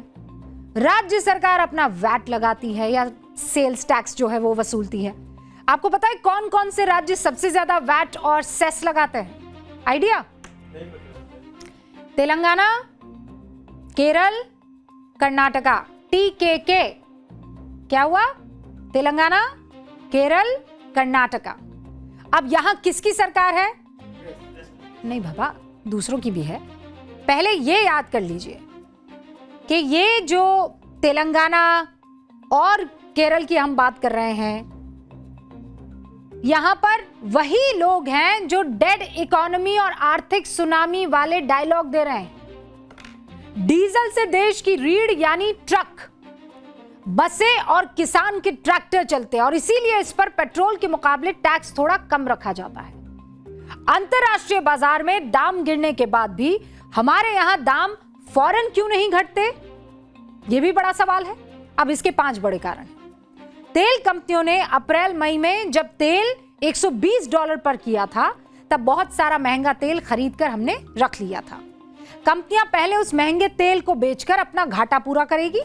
राज्य सरकार अपना वैट लगाती है या सेल्स टैक्स जो है वो वसूलती है। आपको पता है कौन कौन से राज्य सबसे ज्यादा वैट और सेस लगाते हैं? आइडिया? तेलंगाना, केरल, कर्नाटका, TKK। क्या हुआ? तेलंगाना, केरल, कर्नाटका। अब यहां किसकी सरकार है? नहीं बाबा, दूसरों की भी है। पहले ये याद कर लीजिए कि ये जो तेलंगाना और केरल की हम बात कर रहे हैं, यहां पर वही लोग हैं जो डेड इकोनॉमी और आर्थिक सुनामी वाले डायलॉग दे रहे हैं। डीजल से देश की रीढ़ यानी ट्रक, बसें और किसान के ट्रैक्टर चलते हैं और इसीलिए इस पर पेट्रोल के मुकाबले टैक्स थोड़ा कम रखा जाता है। अंतरराष्ट्रीय बाजार में दाम गिरने के बाद भी हमारे यहां दाम फौरन क्यों नहीं घटते? यह भी बड़ा सवाल है। अब इसके 5 बड़े कारण हैं। तेल कंपनियों ने अप्रैल मई में जब तेल $120 पर किया था, तब बहुत सारा महंगा तेल खरीदकर हमने रख लिया था। कंपनियां पहले उस महंगे तेल को बेचकर अपना घाटा पूरा करेगी।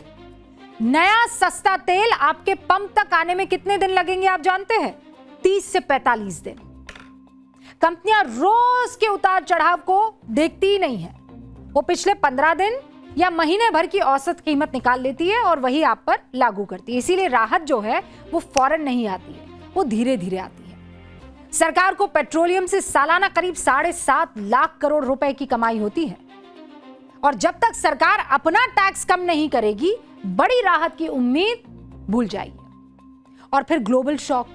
नया सस्ता तेल आपके पंप तक आने में कितने दिन लगेंगे आप जानते हैं? 30 से 45 दिन। कंपनियां रोज के उतार चढ़ाव को देखती ही नहीं है, वो पिछले 15 दिन या महीने भर की औसत कीमत निकाल लेती है और वही आप पर लागू करती है। इसीलिए राहत जो है वो फौरन नहीं आती है, वो धीरे धीरे आती है। सरकार को पेट्रोलियम से सालाना करीब 7.5 लाख करोड़ रुपए की कमाई होती है और जब तक सरकार अपना टैक्स कम नहीं करेगी, बड़ी राहत की उम्मीद भूल जाइए। और फिर ग्लोबल शॉक,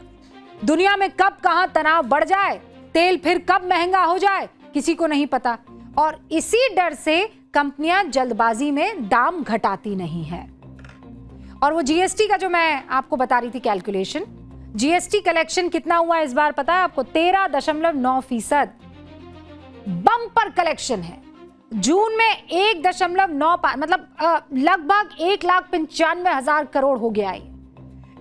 दुनिया में कब कहां तनाव बढ़ जाए, तेल फिर कब महंगा हो जाए, किसी को नहीं पता। और इसी डर से कंपनियां जल्दबाजी में दाम घटाती नहीं है। और वो जीएसटी का जो मैं आपको बता रही थी कैलकुलेशन, जीएसटी कलेक्शन कितना हुआ इस बार पता है आपको? 13.9%। बम्पर कलेक्शन है। जून में 1.95 मतलब लगभग 1,95,000 करोड़ हो गया है।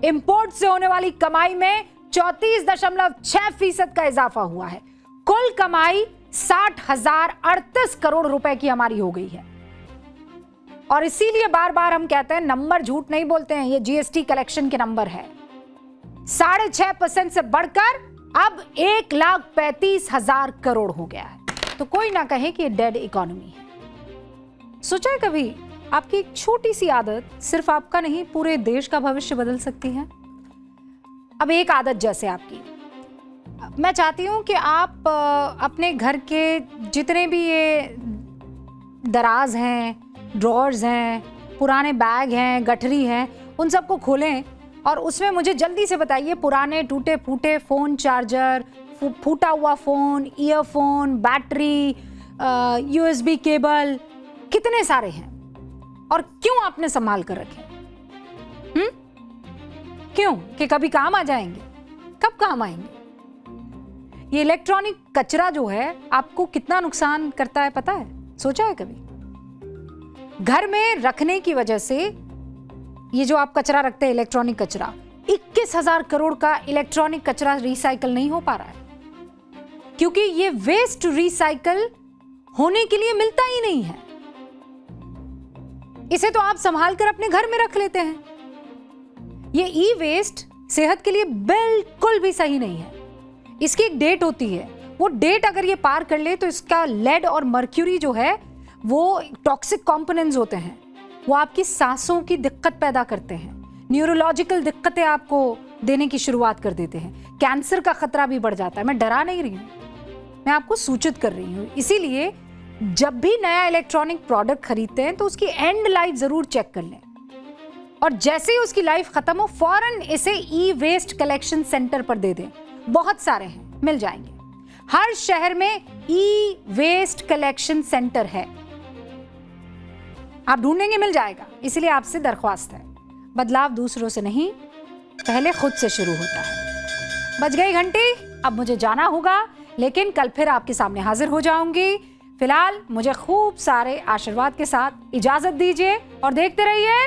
इंपोर्ट से होने वाली कमाई में 34.6% का इजाफा हुआ है। कुल कमाई 60,038 करोड़ रुपए की हमारी हो गई है। और इसीलिए बार बार हम कहते हैं नंबर झूठ नहीं बोलते हैं, ये जीएसटी कलेक्शन के नंबर है। 6.5% से बढ़कर अब 1,35,000 करोड़ हो गया है। तो कोई ना कहे कि ये डेड इकोनॉमी है। सोचा है कभी आपकी एक छोटी सी आदत सिर्फ आपका नहीं पूरे देश का भविष्य बदल सकती है? अब एक आदत जैसे आपकी, मैं चाहती हूं कि आप अपने घर के जितने भी ये दराज हैं, ड्रॉर्स हैं, पुराने बैग हैं, गठरी हैं, उन सबको खोलें और उसमें मुझे जल्दी से बताइए पुराने टूटे फूटे फ़ोन चार्जर, फूटा हुआ phone, earphone, battery, USB cable, कितने सारे हैं और क्यों आपने संभाल कर रखे? क्यों? कि कभी काम आ जाएंगे? कब काम आएंगे? ये इलेक्ट्रॉनिक कचरा जो है आपको कितना नुकसान करता है पता है? सोचा है कभी? घर में रखने की वजह से ये जो आप कचरा रखते हैं इलेक्ट्रॉनिक कचरा, 21,000 करोड़ का इलेक्ट्रॉनिक कचरा रिसाइकल नहीं हो पा रहा है क्योंकि ये वेस्ट रिसाइकल होने के लिए मिलता ही नहीं है। इसे तो आप संभाल कर अपने घर में रख लेते हैं। ये ई वेस्ट सेहत के लिए बिल्कुल भी सही नहीं है। इसकी एक डेट होती है, वो डेट अगर ये पार कर ले तो इसका लेड और मर्क्यूरी जो है वो टॉक्सिक कंपोनेंट्स होते हैं, वो आपकी सांसों की दिक्कत पैदा करते हैं, न्यूरोलॉजिकल दिक्कतें आपको देने की शुरुआत कर देते हैं, कैंसर का खतरा भी बढ़ जाता है। मैं डरा नहीं रही हूँ, मैं आपको सूचित कर रही हूँ। इसीलिए जब भी नया इलेक्ट्रॉनिक प्रोडक्ट खरीदते हैं तो उसकी एंड लाइफ जरूर चेक कर लें और जैसे ही उसकी लाइफ खत्म हो फौरन इसे ई वेस्ट कलेक्शन सेंटर पर दे दें। बहुत सारे हैं, मिल जाएंगे। हर शहर में ई वेस्ट कलेक्शन सेंटर है। आप ढूंढेंगे मिल जाएगा। इसलिए आपसे दरख्वास्त है, बदलाव दूसरों से नहीं, पहले खुद से शुरू होता है। बज गई घंटी, अब मुझे जाना होगा, लेकिन कल फिर आपके सामने हाजिर हो जाऊंगी। फिलहाल मुझे खूब सारे आशीर्वाद के साथ इजाजत दीजिए और देखते रहिए।